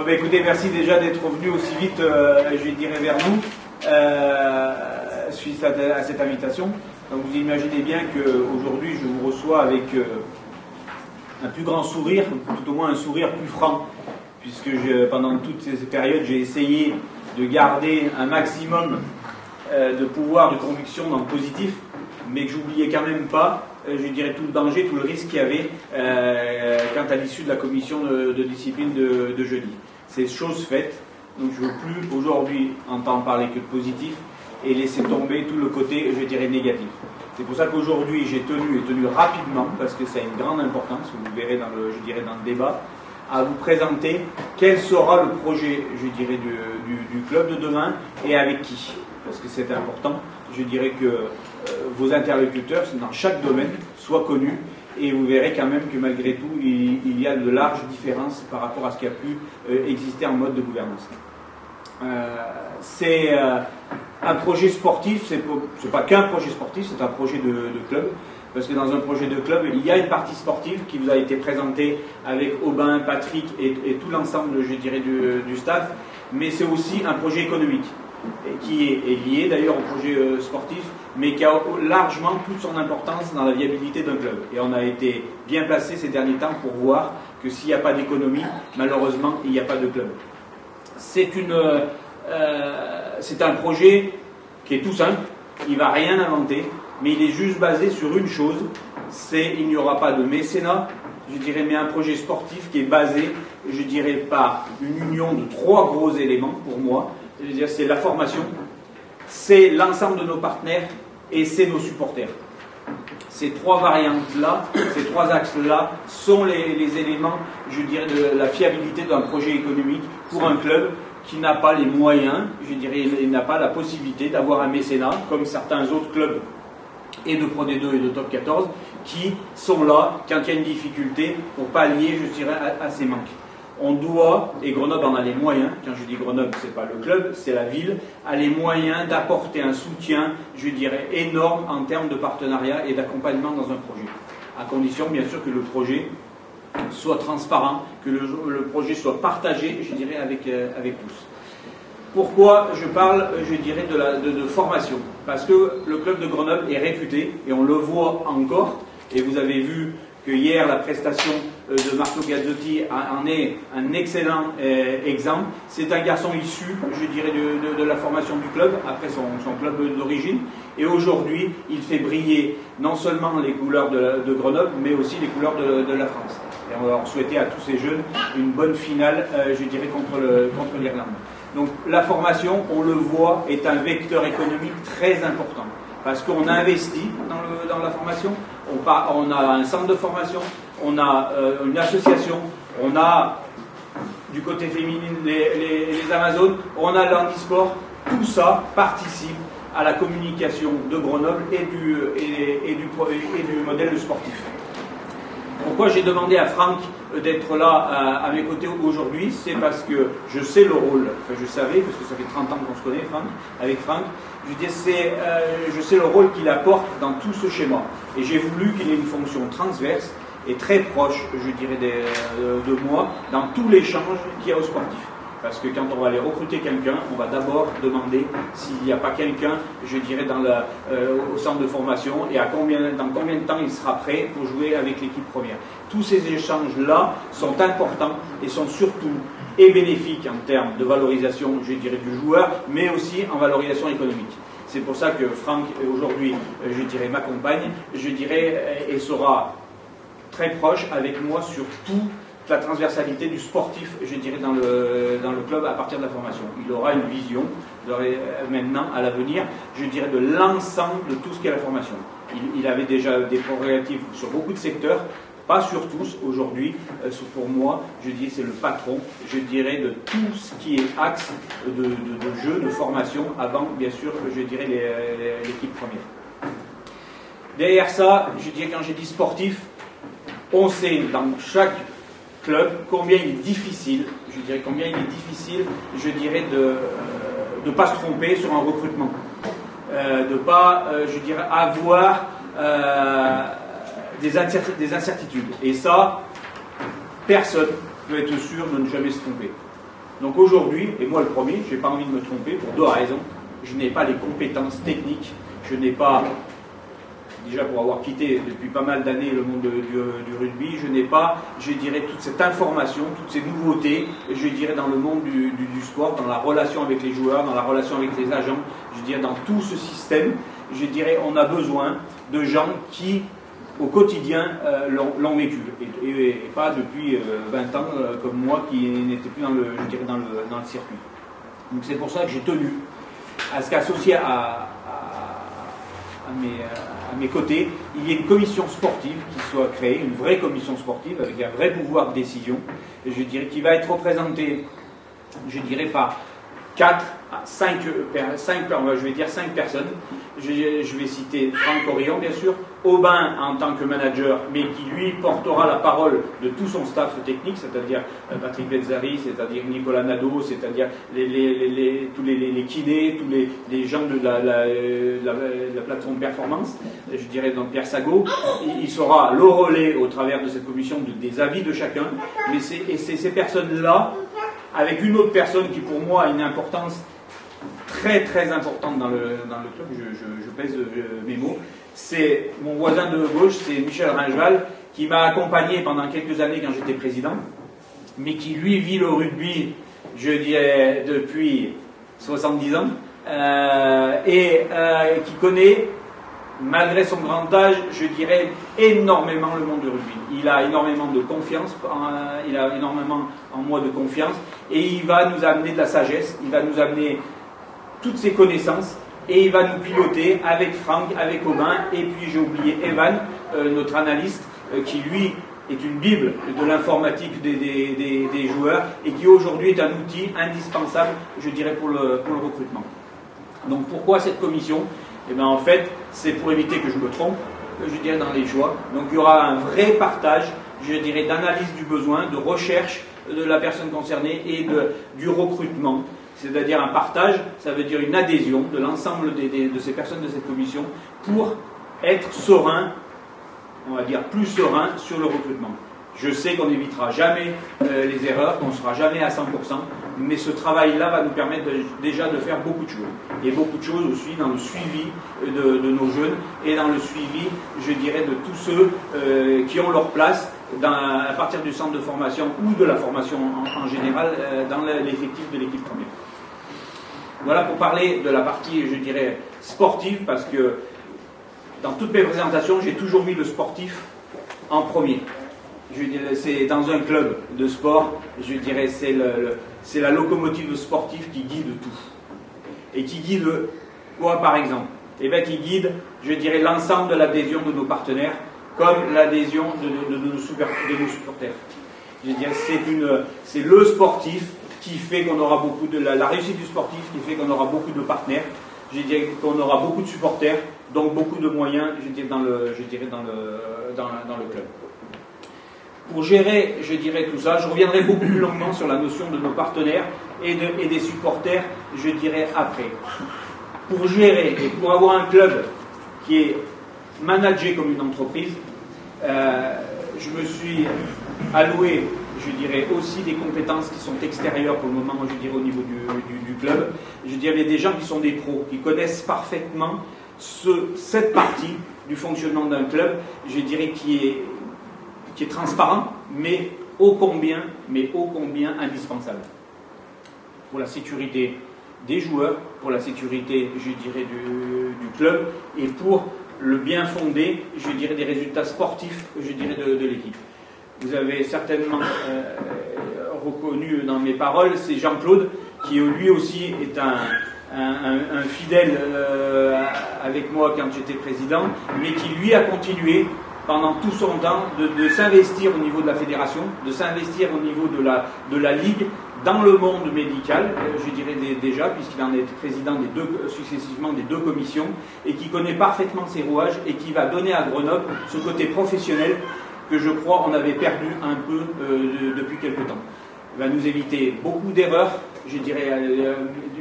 Écoutez, merci déjà d'être revenu aussi vite, je dirais, vers nous, suite à cette invitation. Donc vous imaginez bien qu'aujourd'hui, je vous reçois avec un plus grand sourire, tout au moins un sourire plus franc, puisque pendant toutes ces périodes, j'ai essayé de garder un maximum de pouvoir, de conviction dans le positif, mais que j'oubliais quand même pas, je dirais, tout le danger, tout le risque qu'il y avait quant à l'issue de la commission de discipline de jeudi. C'est chose faite, donc je ne veux plus aujourd'hui entendre parler que de positif et laisser tomber tout le côté, je dirais, négatif. C'est pour ça qu'aujourd'hui j'ai tenu rapidement, parce que ça a une grande importance, vous verrez dans le débat, à vous présenter quel sera le projet, je dirais, du club de demain et avec qui. Parce que c'est important, je dirais que vos interlocuteurs dans chaque domaine soient connus et vous verrez quand même que malgré tout il y a de larges différences par rapport à ce qui a pu exister en mode de gouvernance. C'est un projet sportif, c'est pas qu'un projet sportif, c'est un projet de club. Parce que dans un projet de club, il y a une partie sportive qui vous a été présentée avec Aubin, Patrick et tout l'ensemble, je dirais, du staff, mais c'est aussi un projet économique qui est lié d'ailleurs au projet sportif, mais qui a largement toute son importance dans la viabilité d'un club. Et on a été bien placé ces derniers temps pour voir que s'il n'y a pas d'économie, malheureusement, il n'y a pas de club. C'est un projet qui est tout simple, il ne va rien inventer, mais il est juste basé sur une chose, il n'y aura pas de mécénat, je dirais, mais un projet sportif qui est basé, je dirais, par une union de 3 gros éléments pour moi. Je veux dire, c'est la formation, c'est l'ensemble de nos partenaires et c'est nos supporters. Ces 3 variantes-là, ces 3 axes-là sont les éléments, je dirais, de la fiabilité d'un projet économique pour un club qui n'a pas les moyens, je dirais, il n'a pas la possibilité d'avoir un mécénat comme certains autres clubs et de Pro D2 et de Top 14 qui sont là quand il y a une difficulté pour pallier, je dirais, à ces manques. On doit, et Grenoble en a les moyens, quand je dis Grenoble, ce n'est pas le club, c'est la ville, a les moyens d'apporter un soutien, je dirais, énorme en termes de partenariat et d'accompagnement dans un projet. À condition, bien sûr, que le projet soit transparent, que le projet soit partagé, je dirais, avec tous. Pourquoi je parle, je dirais, de formation? Parce que le club de Grenoble est réputé, et on le voit encore, et vous avez vu que hier la prestation de Marco Gazzotti en est un excellent exemple. C'est un garçon issu, je dirais, de la formation du club, après son club d'origine, et aujourd'hui il fait briller non seulement les couleurs de Grenoble, mais aussi les couleurs de la France. Et on va leur souhaiter à tous ces jeunes une bonne finale, je dirais, contre l'Irlande. Donc la formation, on le voit, est un vecteur économique très important. Parce qu'on investit dans la formation, on a un centre de formation, on a une association, on a du côté féminin les Amazones, on a l'handisport, tout ça participe à la communication de Grenoble et du modèle sportif. Pourquoi j'ai demandé à Franck d'être là à mes côtés aujourd'hui? C'est parce que je sais le rôle, enfin je savais, parce que ça fait 30 ans qu'on se connaît, avec Franck, je sais le rôle qu'il apporte dans tout ce schéma. Et j'ai voulu qu'il ait une fonction transverse et très proche, je dirais, de moi, dans tout l'échange qu'il y a aux sportifs. Parce que quand on va aller recruter quelqu'un, on va d'abord demander s'il n'y a pas quelqu'un, je dirais, au centre de formation et dans combien de temps il sera prêt pour jouer avec l'équipe première. Tous ces échanges-là sont importants et sont surtout bénéfiques en termes de valorisation, je dirais, du joueur, mais aussi en valorisation économique. C'est pour ça que Franck, aujourd'hui, je dirais, m'accompagne, je dirais, et sera très proche avec moi sur toute la transversalité du sportif, je dirais, dans le club à partir de la formation. Il aura une vision, maintenant, à l'avenir, je dirais, de l'ensemble de tout ce qu'est la formation. Il avait déjà des prérogatives sur beaucoup de secteurs, pas sur tous. Aujourd'hui, pour moi, je dis, c'est le patron, je dirais, de tout ce qui est axe de jeu, de formation, avant, bien sûr, je dirais, l'équipe première. Derrière ça, je dirais, quand j'ai dit sportif, on sait dans chaque club combien il est difficile, je dirais, de ne pas se tromper sur un recrutement, de ne pas, je dirais, avoir des incertitudes. Et ça, personne ne peut être sûr de ne jamais se tromper. Donc aujourd'hui, et moi le premier, je n'ai pas envie de me tromper pour deux raisons. Je n'ai pas les compétences techniques, je n'ai pas, déjà pour avoir quitté depuis pas mal d'années le monde du rugby, je n'ai pas, je dirais, toute cette information, toutes ces nouveautés, je dirais, dans le monde du sport, dans la relation avec les joueurs, dans la relation avec les agents, je dirais, dans tout ce système, je dirais, on a besoin de gens qui, au quotidien, l'ont vécu, et pas depuis 20 ans, comme moi, qui n'était plus dans le, je dirais, dans le circuit. Donc c'est pour ça que j'ai tenu à ce qu'associé à mes côtés, il y ait une commission sportive qui soit créée, une vraie commission sportive avec un vrai pouvoir de décision, et je dirais qui va être représentée, je dirais, par 4 à 5 je vais dire 5 personnes. Je vais citer Franck Corillon, bien sûr, Aubin en tant que manager, mais qui lui portera la parole de tout son staff technique, c'est-à-dire Patrick Bezzari, c'est-à-dire Nicolas Nadeau, c'est-à-dire tous les kinés, tous les gens de la plateforme performance, je dirais donc Pierre Sagot. Il sera le relais au travers de cette commission des avis de chacun, mais c'est ces personnes-là, avec une autre personne qui pour moi a une importance très très importante dans le club, je pèse mes mots, c'est mon voisin de gauche, c'est Michel Ringeval, qui m'a accompagné pendant quelques années quand j'étais président, mais qui lui vit le rugby, je dirais, depuis 70 ans, et qui connaît, malgré son grand âge, je dirais, énormément le monde du rugby. Il a énormément de confiance, il a énormément en moi de confiance, et il va nous amener de la sagesse, il va nous amener toutes ses connaissances, et il va nous piloter avec Franck, avec Aubin, et puis j'ai oublié Evan, notre analyste, qui lui est une bible de l'informatique des joueurs, et qui aujourd'hui est un outil indispensable, je dirais, pour le recrutement. Donc pourquoi cette commission? Eh bien en fait, c'est pour éviter que je me trompe, je dirais, dans les choix. Donc il y aura un vrai partage, je dirais, d'analyse du besoin, de recherche de la personne concernée et du recrutement. C'est-à-dire un partage, ça veut dire une adhésion de l'ensemble de ces personnes de cette commission pour être serein, on va dire plus serein sur le recrutement. Je sais qu'on n'évitera jamais les erreurs, qu'on ne sera jamais à 100%, mais ce travail-là va nous permettre déjà de faire beaucoup de choses. Et beaucoup de choses aussi dans le suivi de nos jeunes et dans le suivi, je dirais, de tous ceux qui ont leur place à partir du centre de formation ou de la formation en général dans l'effectif de l'équipe première. Voilà pour parler de la partie, je dirais, sportive, parce que dans toutes mes présentations, j'ai toujours mis le sportif en premier. Je dirais, c'est dans un club de sport, je dirais, c'est la locomotive sportive qui guide tout. Et qui guide quoi, par exemple? Eh bien, qui guide, je dirais, l'ensemble de l'adhésion de nos partenaires, comme l'adhésion de nos supporters. Je dirais, c'est le sportif qui fait qu'on aura beaucoup de la réussite du sportif, qui fait qu'on aura beaucoup de partenaires, je dirais qu'on aura beaucoup de supporters, donc beaucoup de moyens, je dirais, dans le club. Pour gérer, je dirais, tout ça, je reviendrai beaucoup plus longuement sur la notion de nos partenaires et des supporters, je dirais, après. Pour gérer et pour avoir un club qui est managé comme une entreprise, je me suis alloué, je dirais, aussi des compétences qui sont extérieures pour le moment, je dirais, au niveau du club. Je dirais, il y a des gens qui sont des pros, qui connaissent parfaitement cette partie du fonctionnement d'un club, je dirais, qui est transparent, mais ô combien indispensable. Pour la sécurité des joueurs, pour la sécurité, je dirais, du club, et pour le bien fondé, je dirais, des résultats sportifs, je dirais, de l'équipe. Vous avez certainement reconnu dans mes paroles, c'est Jean-Claude, qui lui aussi est un fidèle avec moi quand j'étais président, mais qui lui a continué pendant tout son temps de s'investir au niveau de la fédération, de s'investir au niveau de la ligue, dans le monde médical, je dirais déjà, puisqu'il en est président successivement des deux commissions, et qui connaît parfaitement ses rouages, et qui va donner à Grenoble ce côté professionnel que je crois on avait perdu un peu depuis quelque temps. Il va nous éviter beaucoup d'erreurs, je dirais,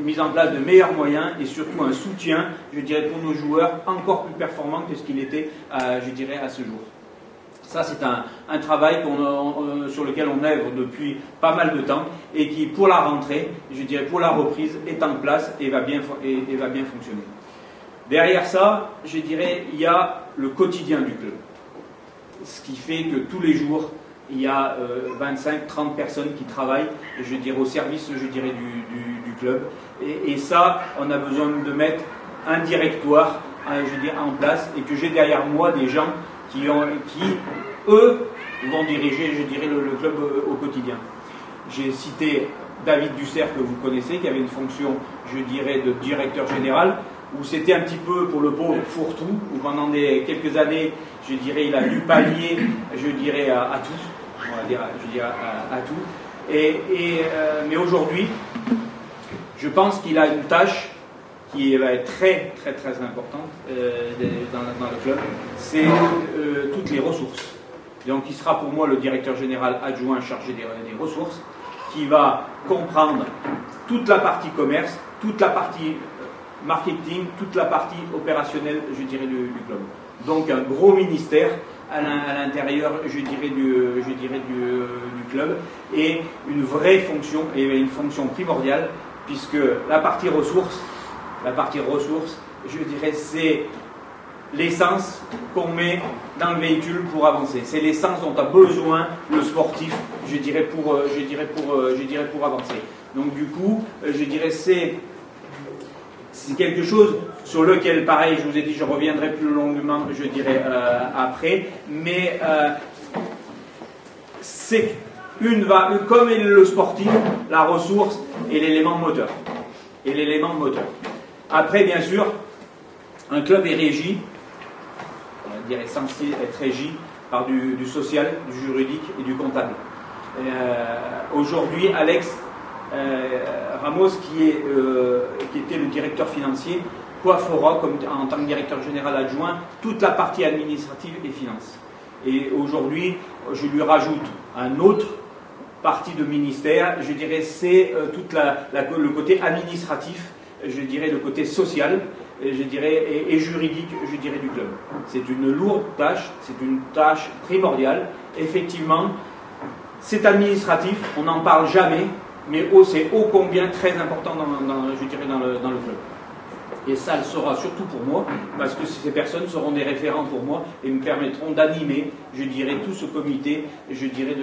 mise en place de meilleurs moyens et surtout un soutien, je dirais, pour nos joueurs encore plus performant que ce qu'il était, je dirais, à ce jour. Ça, c'est un travail sur lequel on œuvre depuis pas mal de temps et qui, pour la rentrée, je dirais pour la reprise, est en place et va bien fonctionner. Derrière ça, je dirais, il y a le quotidien du club. Ce qui fait que tous les jours, il y a 25-30 personnes qui travaillent, je dirais, au service, je dirais, du club. Et ça, on a besoin de mettre un directoire, je dirais, en place, et que j'ai derrière moi des gens qui eux, vont diriger, je dirais, le club au quotidien. J'ai cité David Dussert, que vous connaissez, qui avait une fonction, je dirais, de directeur général, où c'était un petit peu, pour le pauvre, fourre-tout, où pendant quelques années, je dirais, il a dû pallier, je dirais, à tout. On va dire, je dirais, à tout. Mais aujourd'hui, je pense qu'il a une tâche qui va être très importante dans le club, c'est toutes les ressources. Donc il sera pour moi le directeur général adjoint chargé des ressources, qui va comprendre toute la partie commerce, toute la partie marketing, toute la partie opérationnelle, je dirais, du club. Donc un gros ministère à l'intérieur, je dirais, du club, et une vraie fonction, et une fonction primordiale, puisque la partie ressources, je dirais, c'est l'essence qu'on met dans le véhicule pour avancer. C'est l'essence dont a besoin le sportif, je dirais, pour avancer. Donc du coup, je dirais, c'est quelque chose sur lequel, pareil, je vous ai dit, je reviendrai plus longuement, je dirais, après, mais c'est comme le sportif, la ressource est l'élément moteur. Après, bien sûr, un club est régi, on dirait censé être régi par du social, du juridique et du comptable. Aujourd'hui, Alex Ramos, qui était le directeur financier, coiffera en tant que directeur général adjoint toute la partie administrative et finance. Et aujourd'hui, je lui rajoute un autre partie de ministère, je dirais, c'est tout le côté administratif, je dirais, le côté social, je dirais, et juridique, je dirais, du club. C'est une lourde tâche, c'est une tâche primordiale. Effectivement, c'est administratif, on n'en parle jamais, mais c'est ô combien très important je dirais, dans le club. Et ça le sera surtout pour moi, parce que ces personnes seront des référents pour moi et me permettront d'animer, je dirais, tout ce comité, je dirais,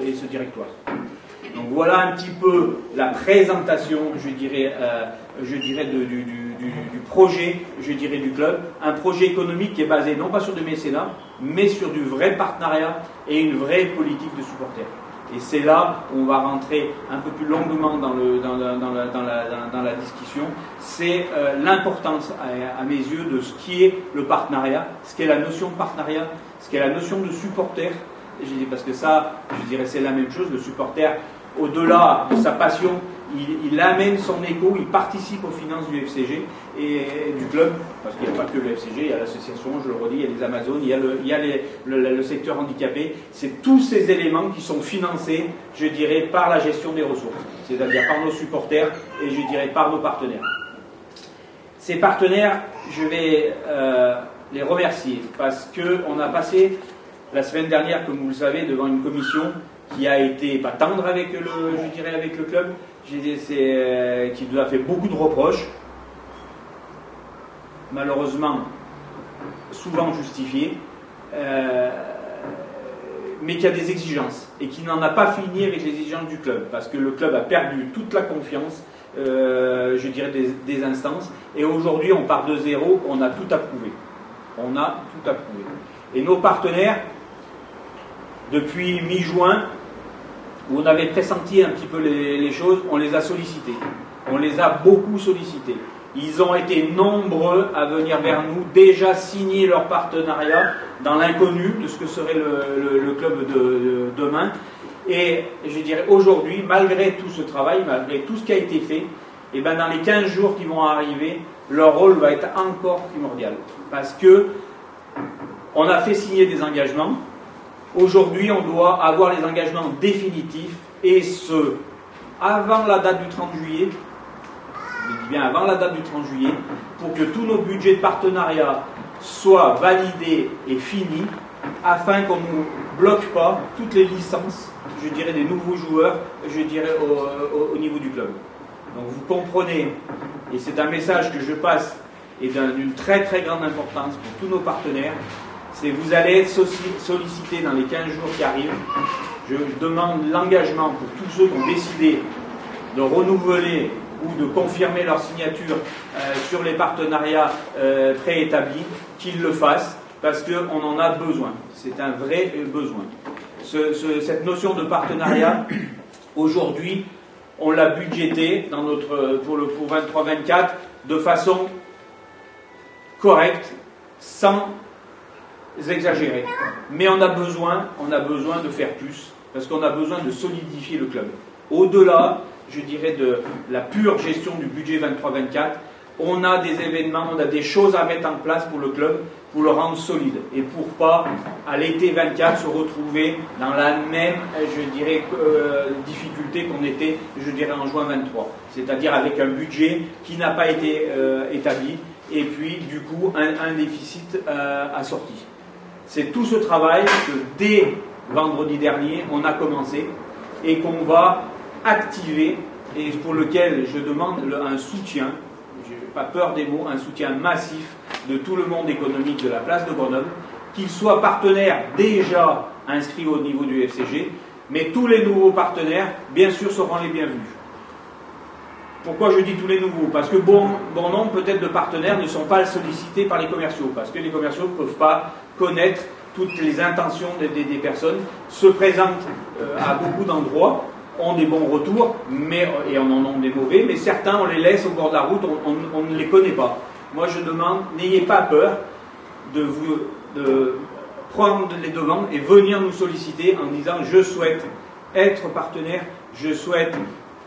et ce directoire. Donc voilà un petit peu la présentation, je dirais, du projet, je dirais, du club. Un projet économique qui est basé non pas sur du mécénat, mais sur du vrai partenariat et une vraie politique de supporters. Et c'est là où on va rentrer un peu plus longuement dans la discussion. C'est l'importance, à mes yeux, de ce qui est le partenariat, ce qu'est la notion de partenariat, ce qu'est la notion de supporter. Parce que ça, je dirais, c'est la même chose. Le supporter, au-delà de sa passion, il amène son écho, il participe aux finances du FCG et du club, parce qu'il n'y a pas que le FCG, il y a l'association, je le redis, il y a les Amazones, il y a le secteur handicapé. C'est tous ces éléments qui sont financés, je dirais, par la gestion des ressources, c'est-à-dire par nos supporters et, je dirais, par nos partenaires. Ces partenaires, je vais les remercier, parce qu'on a passé la semaine dernière, comme vous le savez, devant une commission qui a été pas tendre avec le club, qui nous a fait beaucoup de reproches, malheureusement souvent justifiés, mais qui a des exigences et qui n'en a pas fini avec les exigences du club, parce que le club a perdu toute la confiance, je dirais, des instances, et aujourd'hui on part de zéro, on a tout approuvé. Et nos partenaires, depuis mi-juin, où on avait pressenti un petit peu les choses, on les a sollicités. On les a beaucoup sollicités. Ils ont été nombreux à venir vers nous, déjà signer leur partenariat dans l'inconnu de ce que serait le club de demain. Et je dirais aujourd'hui, malgré tout ce travail, malgré tout ce qui a été fait, et ben dans les 15 jours qui vont arriver, leur rôle va être encore primordial. Parce que on a fait signer des engagements. Aujourd'hui, on doit avoir les engagements définitifs, et ce, avant la date du 30 juillet, je dis bien avant la date du 30 juillet, pour que tous nos budgets de partenariat soit validé et fini, afin qu'on ne bloque pas toutes les licences, je dirais, des nouveaux joueurs, je dirais, au niveau du club. Donc vous comprenez, et c'est un message que je passe, et d'une très très grande importance pour tous nos partenaires, c'est vous allez être sollicités dans les 15 jours qui arrivent. Je demande l'engagement pour tous ceux qui ont décidé de renouveler ou de confirmer leur signature sur les partenariats préétablis, qu'ils le fassent, parce qu'on en a besoin. C'est un vrai besoin. Cette notion de partenariat, aujourd'hui, on l'a budgété dans pour 23-24 de façon correcte, sans exagérer. Mais on a besoin de faire plus, parce qu'on a besoin de solidifier le club. Au-delà, je dirais, de la pure gestion du budget 23-24, on a des événements, on a des choses à mettre en place pour le club, pour le rendre solide, et pour pas, à l'été 24, se retrouver dans la même, je dirais, difficulté qu'on était, je dirais, en juin 23. C'est-à-dire avec un budget qui n'a pas été établi, et puis, du coup, un déficit assorti. C'est tout ce travail que, dès vendredi dernier, on a commencé, et qu'on va activer, et pour lequel je demande un soutien, je n'ai pas peur des mots, un soutien massif de tout le monde économique de la place de Grenoble, qu'ils soient partenaires déjà inscrits au niveau du FCG, mais tous les nouveaux partenaires, bien sûr, seront les bienvenus. Pourquoi je dis tous les nouveaux? Parce que bon nombre peut-être de partenaires ne sont pas sollicités par les commerciaux, parce que les commerciaux ne peuvent pas connaître toutes les intentions des personnes, se présentent à beaucoup d'endroits, ont des bons retours, et on en a des mauvais, mais certains, on les laisse au bord de la route, on ne les connaît pas. Moi, je demande, n'ayez pas peur de prendre les devants et venir nous solliciter en disant « Je souhaite être partenaire, je souhaite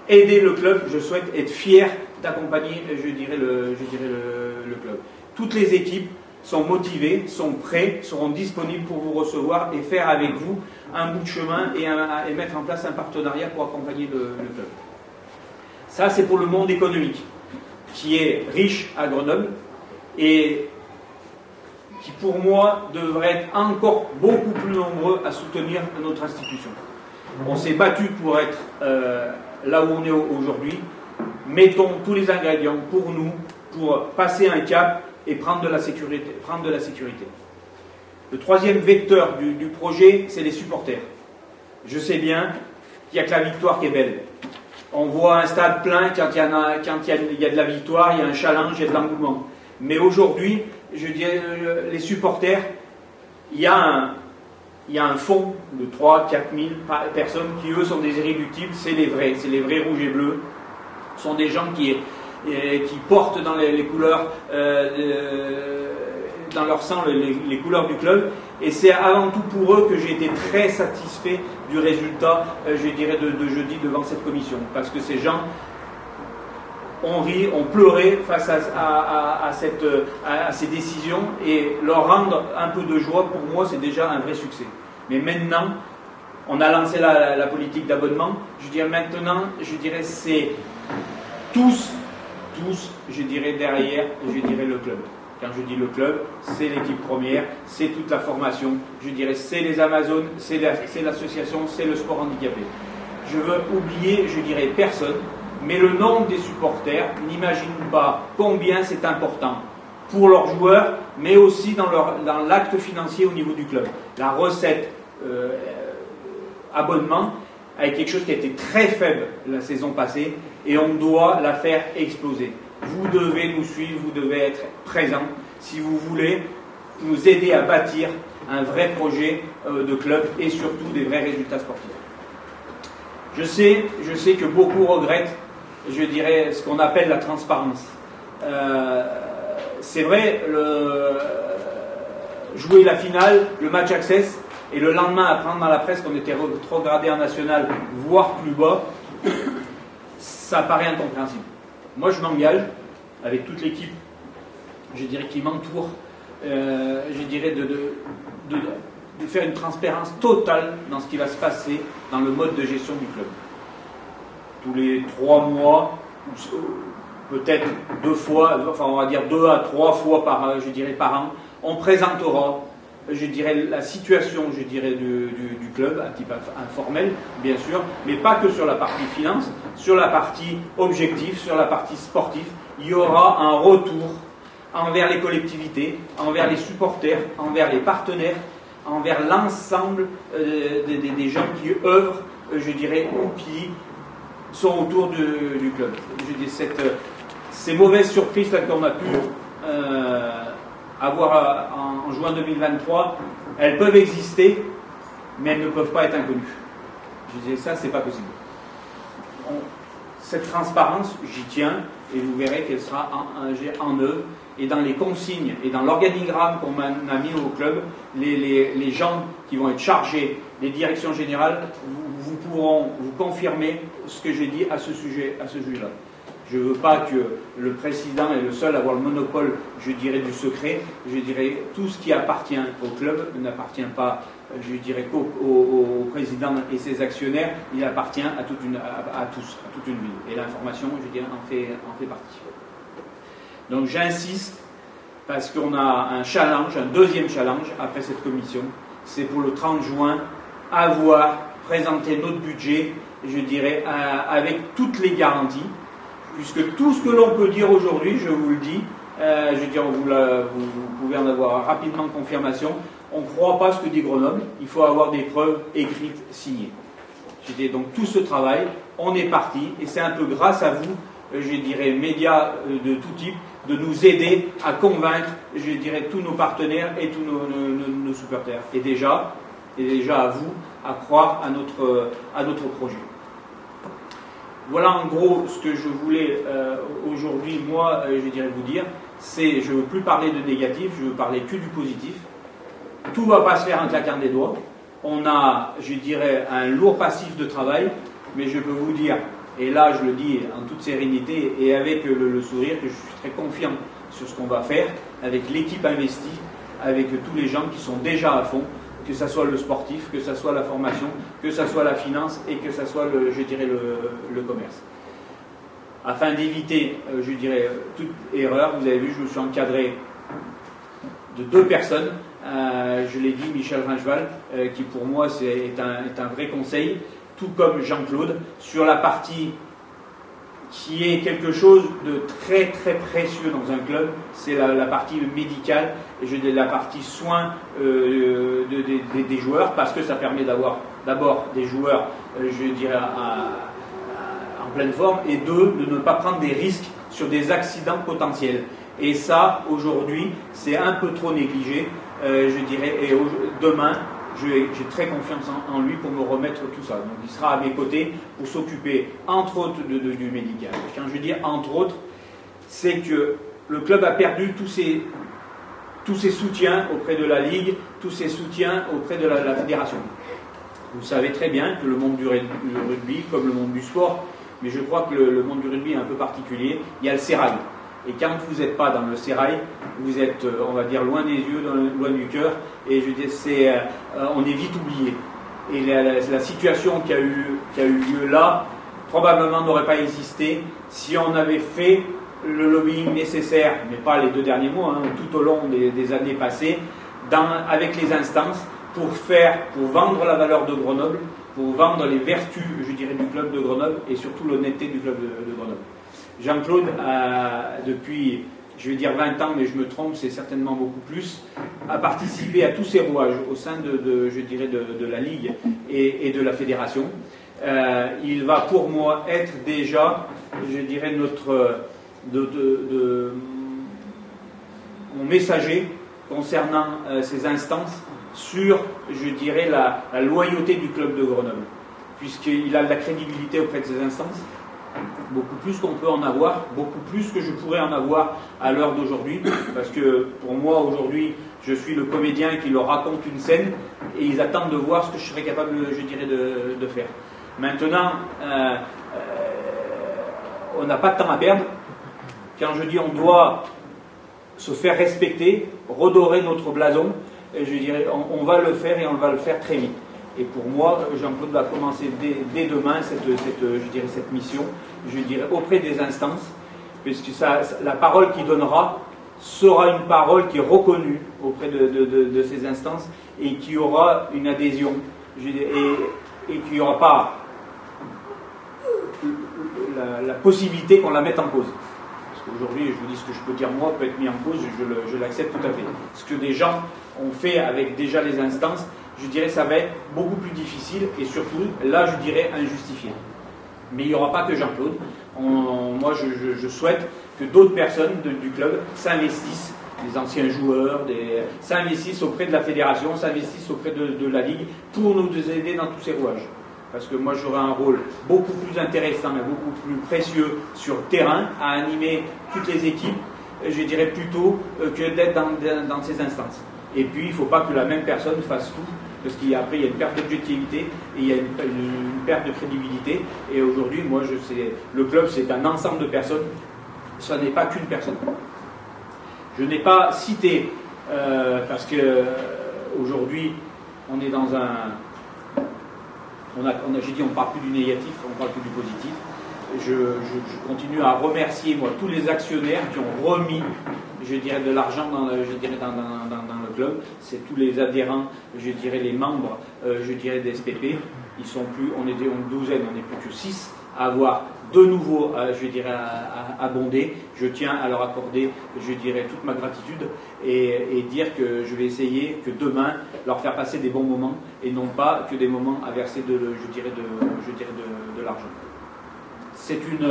aider le club, je souhaite être fier d'accompagner, je dirais, le club. » Toutes les équipes sont motivés, sont prêts, seront disponibles pour vous recevoir et faire avec vous un bout de chemin et mettre en place un partenariat pour accompagner le club. Ça, c'est pour le monde économique, qui est riche à Grenoble et qui, pour moi, devrait être encore beaucoup plus nombreux à soutenir notre institution. On s'est battu pour être là où on est aujourd'hui. Mettons tous les ingrédients pour nous, pour passer un cap et prendre de la sécurité. Le troisième vecteur du projet, c'est les supporters. Je sais bien qu'il n'y a que la victoire qui est belle. On voit un stade plein quand il y a de la victoire, il y a un challenge, il y a de l'engouement. Mais aujourd'hui, je dirais, les supporters, il y a un fonds de 3 000 à 4 000 personnes qui, eux, sont des irréductibles. C'est les vrais rouges et bleus. Ce sont des gens qui portent dans les couleurs, dans leur sang, les couleurs du club. Et c'est avant tout pour eux que j'ai été très satisfait du résultat, je dirais, de jeudi devant cette commission. Parce que ces gens ont ri, ont pleuré face à ces décisions, et leur rendre un peu de joie, pour moi, c'est déjà un vrai succès. Mais maintenant, on a lancé la politique d'abonnement. Je dirais maintenant, je dirais, c'est tous, je dirais, derrière, je dirais, le club. Quand je dis le club, c'est l'équipe première, c'est toute la formation, je dirais, c'est les Amazones, c'est l'association, c'est le sport handicapé. Je veux oublier, je dirais, personne, mais le nombre des supporters n'imagine pas combien c'est important pour leurs joueurs, mais aussi dans l'acte financier au niveau du club. La recette abonnement a été quelque chose qui a été très faible la saison passée, et on doit la faire exploser. Vous devez nous suivre, vous devez être présents si vous voulez nous aider à bâtir un vrai projet de club et surtout des vrais résultats sportifs. Je sais que beaucoup regrettent, je dirais, ce qu'on appelle la transparence. C'est vrai, jouer la finale, le match access, et le lendemain apprendre dans la presse qu'on était rétrogradé en national, voire plus bas, ça paraît incompréhensible. Moi, je m'engage, avec toute l'équipe, je dirais, qui m'entoure, je dirais, de faire une transparence totale dans ce qui va se passer dans le mode de gestion du club. Tous les 3 mois, peut-être 2 fois, enfin on va dire 2 à 3 fois par an, on présentera, je dirais, la situation, je dirais, du club, à type informel, bien sûr, mais pas que sur la partie finance, sur la partie objectif, sur la partie sportive. Il y aura un retour envers les collectivités, envers les supporters, envers les partenaires, envers l'ensemble des gens qui œuvrent, je dirais, ou qui sont autour du club. Je dis, ces mauvaises surprises qu'on a pu avoir en juin 2023, elles peuvent exister, mais elles ne peuvent pas être inconnues. Je disais, ça, c'est pas possible. Cette transparence, j'y tiens, et vous verrez qu'elle sera en œuvre. Et dans les consignes et dans l'organigramme qu'on a mis au club, les gens qui vont être chargés, les directions générales, vous pourront vous confirmer ce que j'ai dit à ce sujet-là. Je ne veux pas que le président est le seul à avoir le monopole, je dirais, du secret. Je dirais, tout ce qui appartient au club n'appartient pas, je dirais, qu'au président et ses actionnaires, il appartient à tous, à toute une ville. Et l'information, je dirais, en fait partie. Donc j'insiste, parce qu'on a un challenge, un deuxième challenge après cette commission, c'est pour le 30 juin, avoir présenté notre budget, je dirais, avec toutes les garanties, puisque tout ce que l'on peut dire aujourd'hui, je vous le dis, je veux dire, vous pouvez en avoir rapidement confirmation, on ne croit pas ce que dit Grenoble, il faut avoir des preuves écrites, signées. Je dis, donc tout ce travail, on est parti, et c'est un peu grâce à vous, je dirais, médias de tout type, de nous aider à convaincre, je dirais, tous nos partenaires et tous nos supporters. Et déjà à vous, à croire à notre projet. Voilà en gros ce que je voulais aujourd'hui, moi, je dirais vous dire. C'est, je ne veux plus parler de négatif, je veux parler que du positif. Tout ne va pas se faire en claquant des doigts. On a, je dirais, un lourd passif de travail, mais je peux vous dire, et là je le dis en toute sérénité et avec le sourire, que je suis très confiant sur ce qu'on va faire, avec l'équipe investie, avec tous les gens qui sont déjà à fond, que ce soit le sportif, que ce soit la formation, que ce soit la finance et que ce soit, je dirais, le commerce. Afin d'éviter, je dirais, toute erreur, vous avez vu, je me suis encadré de 2 personnes. Je l'ai dit, Michel Rincheval, qui pour moi est un vrai conseil, tout comme Jean-Claude, sur la partie qui est quelque chose de très très précieux dans un club, c'est la partie médicale, et je dis la partie soins des joueurs, parce que ça permet d'avoir d'abord des joueurs, je dirais, en pleine forme, et 2, de ne pas prendre des risques sur des accidents potentiels. Et ça, aujourd'hui, c'est un peu trop négligé, je dirais, et demain, j'ai très confiance en lui pour me remettre tout ça. Donc il sera à mes côtés pour s'occuper, entre autres, du médical. Quand je dis entre autres, c'est que le club a perdu tous ses soutiens auprès de la Ligue, tous ses soutiens auprès de la fédération. Vous savez très bien que le monde du rugby, comme le monde du sport, mais je crois que le monde du rugby est un peu particulier, il y a le sérail. Et quand vous n'êtes pas dans le sérail, vous êtes, on va dire, loin des yeux, loin du cœur, et je dis, on est vite oublié. Et la situation qui a eu lieu là, probablement n'aurait pas existé si on avait fait le lobbying nécessaire, mais pas les 2 derniers mois, hein, tout au long des années passées, avec les instances, pour vendre la valeur de Grenoble, pour vendre les vertus, je dirais, du club de Grenoble, et surtout l'honnêteté du club de Grenoble. Jean-Claude, depuis, je vais dire 20 ans, mais je me trompe, c'est certainement beaucoup plus, a participé à tous ces rouages au sein je dirais, de la Ligue et de la Fédération. Il va pour moi être déjà, je dirais, mon messager concernant ces instances sur, je dirais, la loyauté du club de Grenoble, puisqu'il a de la crédibilité auprès de ces instances. Beaucoup plus qu'on peut en avoir, beaucoup plus que je pourrais en avoir à l'heure d'aujourd'hui, parce que pour moi aujourd'hui, je suis le comédien qui leur raconte une scène et ils attendent de voir ce que je serais capable, je dirais, de faire. Maintenant, on n'a pas de temps à perdre. Quand je dis on doit se faire respecter, redorer notre blason, je dirais, on va le faire et on va le faire très vite. Et pour moi, Jean-Claude va commencer dès demain cette mission, je dirais, auprès des instances, puisque la parole qu'il donnera sera une parole qui est reconnue auprès de ces instances et qui aura une adhésion et qu'il n'y aura pas la possibilité qu'on la mette en cause. Parce qu'aujourd'hui, je vous dis ce que je peux dire moi peut être mis en cause, je l'accepte tout à fait. Ce que des gens ont fait avec déjà les instances, je dirais ça va être beaucoup plus difficile et surtout, là je dirais injustifié. Mais il n'y aura pas que Jean-Claude. Moi je souhaite que d'autres personnes du club s'investissent, des anciens joueurs, s'investissent auprès de la fédération, s'investissent auprès de la Ligue pour nous aider dans tous ces rouages. Parce que moi j'aurai un rôle beaucoup plus intéressant et beaucoup plus précieux sur le terrain à animer toutes les équipes, je dirais plutôt que d'être dans ces instances. Et puis il ne faut pas que la même personne fasse tout, parce qu'après il y a une perte d'objectivité et il y a une perte de crédibilité. Et aujourd'hui, moi le club c'est un ensemble de personnes, ça n'est pas qu'une personne. Je n'ai pas cité, parce que aujourd'hui on est dans un... J'ai dit on ne parle plus du négatif, on parle plus du positif. Je continue à remercier moi tous les actionnaires qui ont remis, je dirais, de l'argent dans le club. C'est tous les adhérents, je dirais les membres, je dirais des SPP. Ils sont plus, on était une douzaine, on n'est plus que 6 à avoir de nouveau, je dirais, à abonder. Je tiens à leur accorder, je dirais, toute ma gratitude et dire que je vais essayer que demain leur faire passer des bons moments et non pas que des moments à verser de l'argent. C'est une...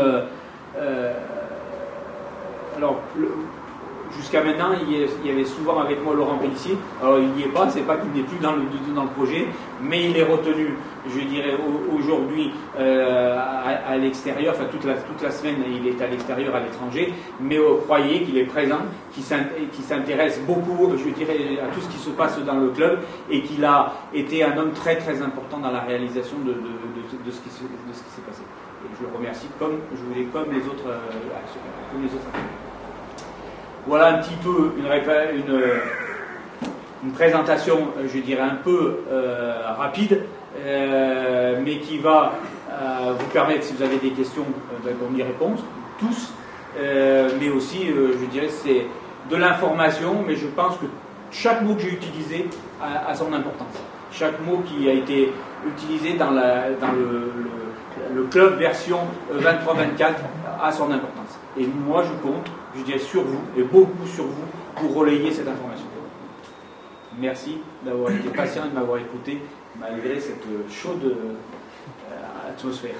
jusqu'à maintenant, il y avait souvent avec moi Laurent Pellissier. Alors il n'y est pas, c'est pas qu'il n'est plus dans le projet, mais il est retenu, je dirais, aujourd'hui à l'extérieur, enfin toute la semaine il est à l'extérieur, à l'étranger, mais croyez qu'il est présent, qu'il s'intéresse beaucoup, je dirais, à tout ce qui se passe dans le club et qu'il a été un homme très très important dans la réalisation de ce qui s'est passé. Et je le remercie comme les autres acteurs. Voilà un petit peu une présentation, je dirais, un peu rapide, mais qui va vous permettre, si vous avez des questions, qu'on y réponde, tous, mais aussi, je dirais, c'est de l'information, mais je pense que chaque mot que j'ai utilisé a son importance. Chaque mot qui a été utilisé dans le club version 23-24 a son importance. Et moi, je compte, je dirais, sur vous, et beaucoup sur vous, pour relayer cette information. Merci d'avoir été patient et de m'avoir écouté, malgré cette chaude atmosphère.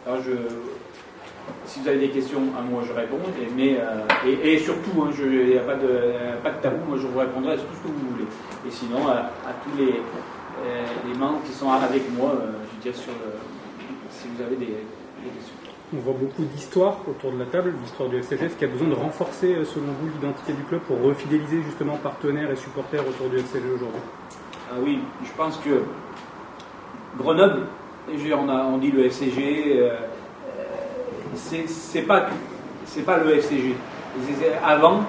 Alors, si vous avez des questions, à moi, je réponds, et surtout, hein, il n'y a pas de tabou, moi, je vous répondrai à tout ce que vous voulez. Et sinon, à tous les membres qui sont avec moi, je dirais, si vous avez des questions. On voit beaucoup d'histoires autour de la table, l'histoire du FCG, qui a besoin de renforcer, selon vous, l'identité du club pour refidéliser justement partenaires et supporters autour du FCG aujourd'hui. Ah oui, je pense que Grenoble, on dit le FCG, c'est pas le FCG. Avant,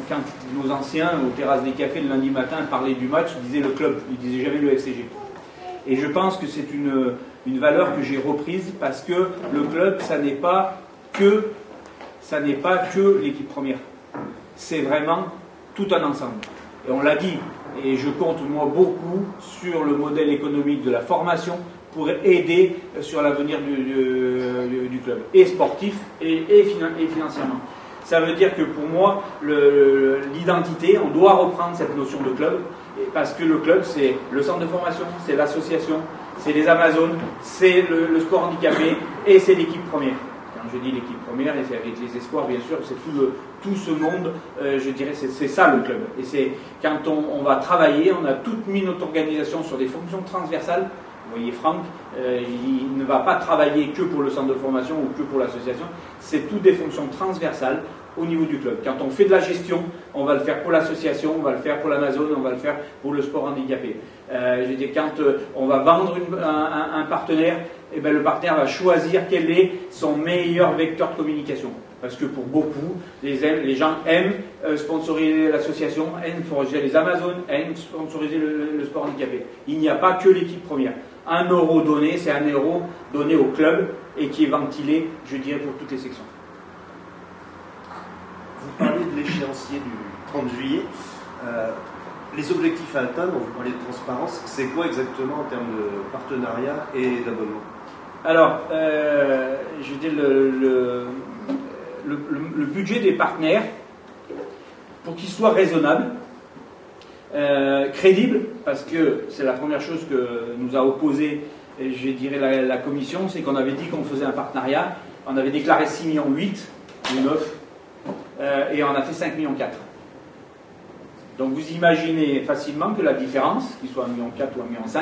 quand nos anciens, aux terrasses des cafés le lundi matin, parlaient du match, ils disaient le club, ils disaient jamais le FCG. Et je pense que c'est une valeur que j'ai reprise parce que le club, ça n'est pas que l'équipe première. C'est vraiment tout un ensemble. Et on l'a dit, et je compte moi beaucoup sur le modèle économique de la formation pour aider sur l'avenir du club, et sportif et financièrement. Ça veut dire que pour moi, l'identité, on doit reprendre cette notion de club, parce que le club, c'est le centre de formation, c'est l'association, c'est les Amazones, c'est le sport handicapé, et c'est l'équipe première. Quand je dis l'équipe première, et c'est avec les espoirs, bien sûr, c'est tout ce monde, je dirais, c'est ça le club. Et c'est quand on va travailler, on a toute mis notre organisation sur des fonctions transversales. Vous voyez Franck, il ne va pas travailler que pour le centre de formation ou que pour l'association, c'est toutes des fonctions transversales au niveau du club. Quand on fait de la gestion, on va le faire pour l'association, on va le faire pour l'Amazone, on va le faire pour le sport handicapé. Je veux dire, quand on va vendre un partenaire, eh ben, le partenaire va choisir quel est son meilleur vecteur de communication. Parce que pour beaucoup, les gens aiment sponsoriser l'association, aiment sponsoriser les Amazones, aiment sponsoriser le sport handicapé. Il n'y a pas que l'équipe première. 1 euro donné, c'est 1 euro donné au club et qui est ventilé, je dirais, pour toutes les sections. Vous parlez de l'échéancier du 30 juillet. Les objectifs à atteindre, vous parlez de transparence, c'est quoi exactement en termes de partenariat et d'abonnement? Alors, je dis le budget des partenaires, pour qu'il soit raisonnable, crédible, parce que c'est la première chose que nous a opposé, je dirais, la commission, c'est qu'on avait dit qu'on faisait un partenariat, on avait déclaré 6,8 millions ou 9, et on a fait 5,4 millions. Donc vous imaginez facilement que la différence, qu'il soit 1,4 million ou 1,5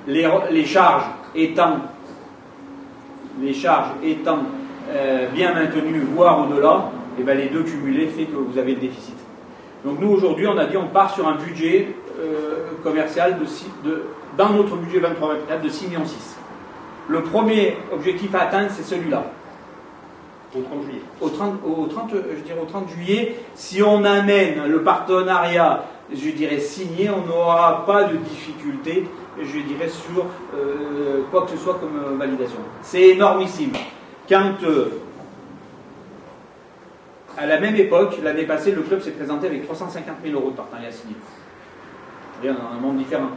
million, les charges étant bien maintenues, voire au-delà, et bien les deux cumulés fait que vous avez le déficit. Donc nous aujourd'hui on a dit on part sur un budget commercial dans notre budget 23-24 de 6,6 millions. Le premier objectif à atteindre c'est celui-là. Au 30 juillet. Au 30 juillet, si on amène le partenariat, je dirais, signé, on n'aura pas de difficulté, je dirais, sur quoi que ce soit comme validation. C'est énormissime. Quand, à la même époque, l'année passée, le club s'est présenté avec 350 000 euros de partenariat signé. On est dans un monde différent.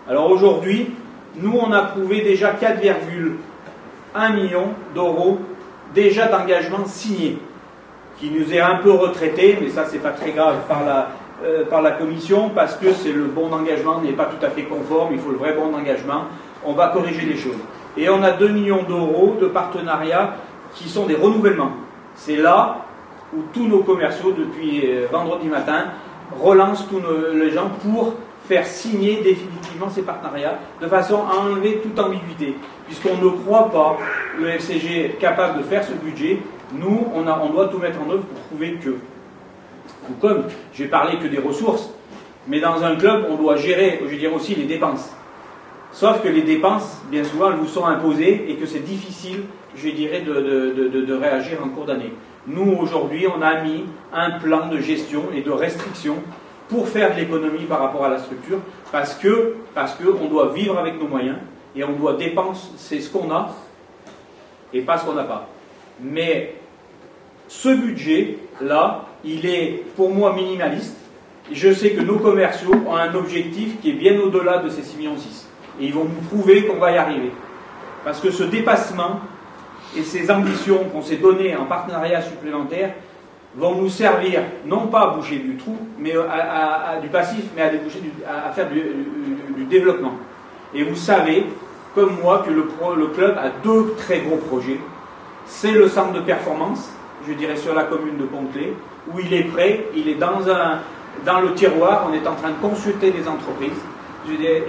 Alors aujourd'hui, nous, on a prouvé déjà 4,1 millions d'euros déjà d'engagement signé, qui nous est un peu retraité, mais ça c'est pas très grave par la commission, parce que c'est le bon d'engagement n'est pas tout à fait conforme, il faut le vrai bon d'engagement, on va corriger les choses. Et on a 2 millions d'euros de partenariats qui sont des renouvellements. C'est là où tous nos commerciaux, depuis vendredi matin, relancent tous les gens pour faire signer définitivement ces partenariats, de façon à enlever toute ambiguïté. Puisqu'on ne croit pas le FCG capable de faire ce budget, nous, on doit tout mettre en œuvre pour prouver que. Tout comme, j'ai parlé que des ressources, mais dans un club, on doit gérer, je dirais aussi, les dépenses. Sauf que les dépenses, bien souvent, elles vous sont imposées et que c'est difficile, je dirais, de réagir en cours d'année. Nous, aujourd'hui, on a mis un plan de gestion et de restriction pour faire de l'économie par rapport à la structure, parce que on doit vivre avec nos moyens et on doit dépenser ce qu'on a et pas ce qu'on n'a pas. Mais ce budget-là, il est pour moi minimaliste. Je sais que nos commerciaux ont un objectif qui est bien au-delà de ces 6,6 millions. Et ils vont nous prouver qu'on va y arriver. Parce que ce dépassement et ces ambitions qu'on s'est données en partenariat supplémentaire vont nous servir, non pas à boucher du trou, mais à du passif, mais à faire du développement. Et vous savez, comme moi, que le club a 2 très gros projets. C'est le centre de performance, je dirais sur la commune de Pont-Clé, où il est prêt, il est dans le tiroir, on est en train de consulter les entreprises,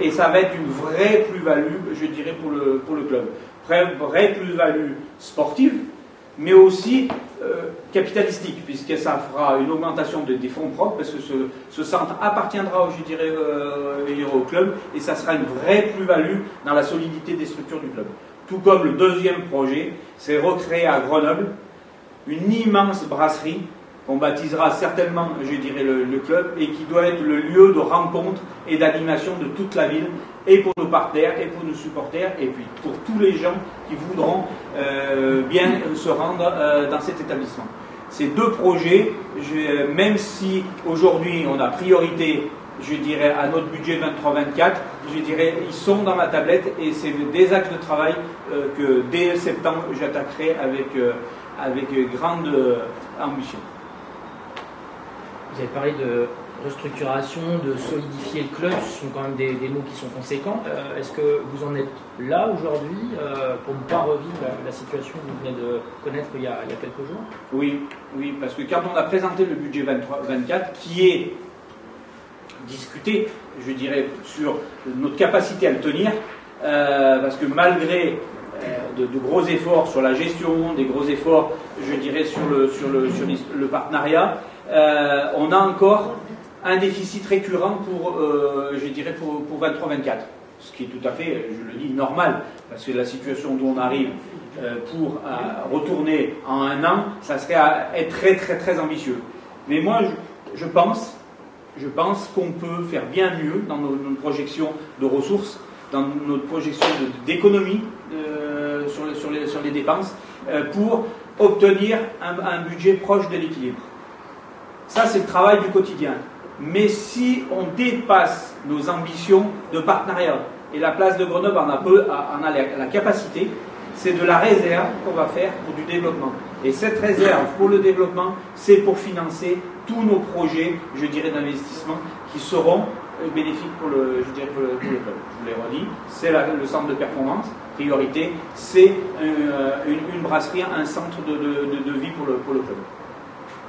et ça va être une vraie plus-value, je dirais, pour le club. Vraie plus-value sportive, mais aussi capitalistique, puisque ça fera une augmentation des fonds propres, parce que ce centre appartiendra, je dirais, au club, et ça sera une vraie plus-value dans la solidité des structures du club. Tout comme le deuxième projet, c'est recréer à Grenoble une immense brasserie qu'on baptisera certainement, je dirais, le club, et qui doit être le lieu de rencontre et d'animation de toute la ville, et pour nos partenaires, et pour nos supporters, et puis pour tous les gens qui voudront bien se rendre dans cet établissement. Ces 2 projets, même si aujourd'hui on a priorité, je dirais, à notre budget 23-24, je dirais, ils sont dans ma tablette, et c'est des axes de travail que dès septembre j'attaquerai avec grande ambition. Vous avez parlé de restructuration, de solidifier le club, ce sont quand même des mots qui sont conséquents. Est-ce que vous en êtes là aujourd'hui pour ne pas revivre la situation que vous venez de connaître il y a quelques jours? Oui, parce que quand on a présenté le budget 23-24, qui est discuté, je dirais, sur notre capacité à le tenir, parce que malgré de gros efforts sur la gestion, des gros efforts, je dirais, sur le partenariat, on a encore un déficit récurrent pour 23-24. Ce qui est tout à fait, je le dis, normal, parce que la situation d'où on arrive, pour retourner en un an, ça serait être très très très ambitieux. Mais moi, je pense qu'on peut faire bien mieux dans nos projections de ressources, dans notre projection d'économie sur les dépenses, pour obtenir un budget proche de l'équilibre. Ça, c'est le travail du quotidien. Mais si on dépasse nos ambitions de partenariat, et la place de Grenoble en a la capacité, c'est de la réserve qu'on va faire pour du développement. Et cette réserve pour le développement, c'est pour financer tous nos projets, je dirais, d'investissement qui seront bénéfiques pour le club. Je vous l'ai redit, c'est le centre de performance. Priorité, c'est une brasserie, un centre de vie pour le club.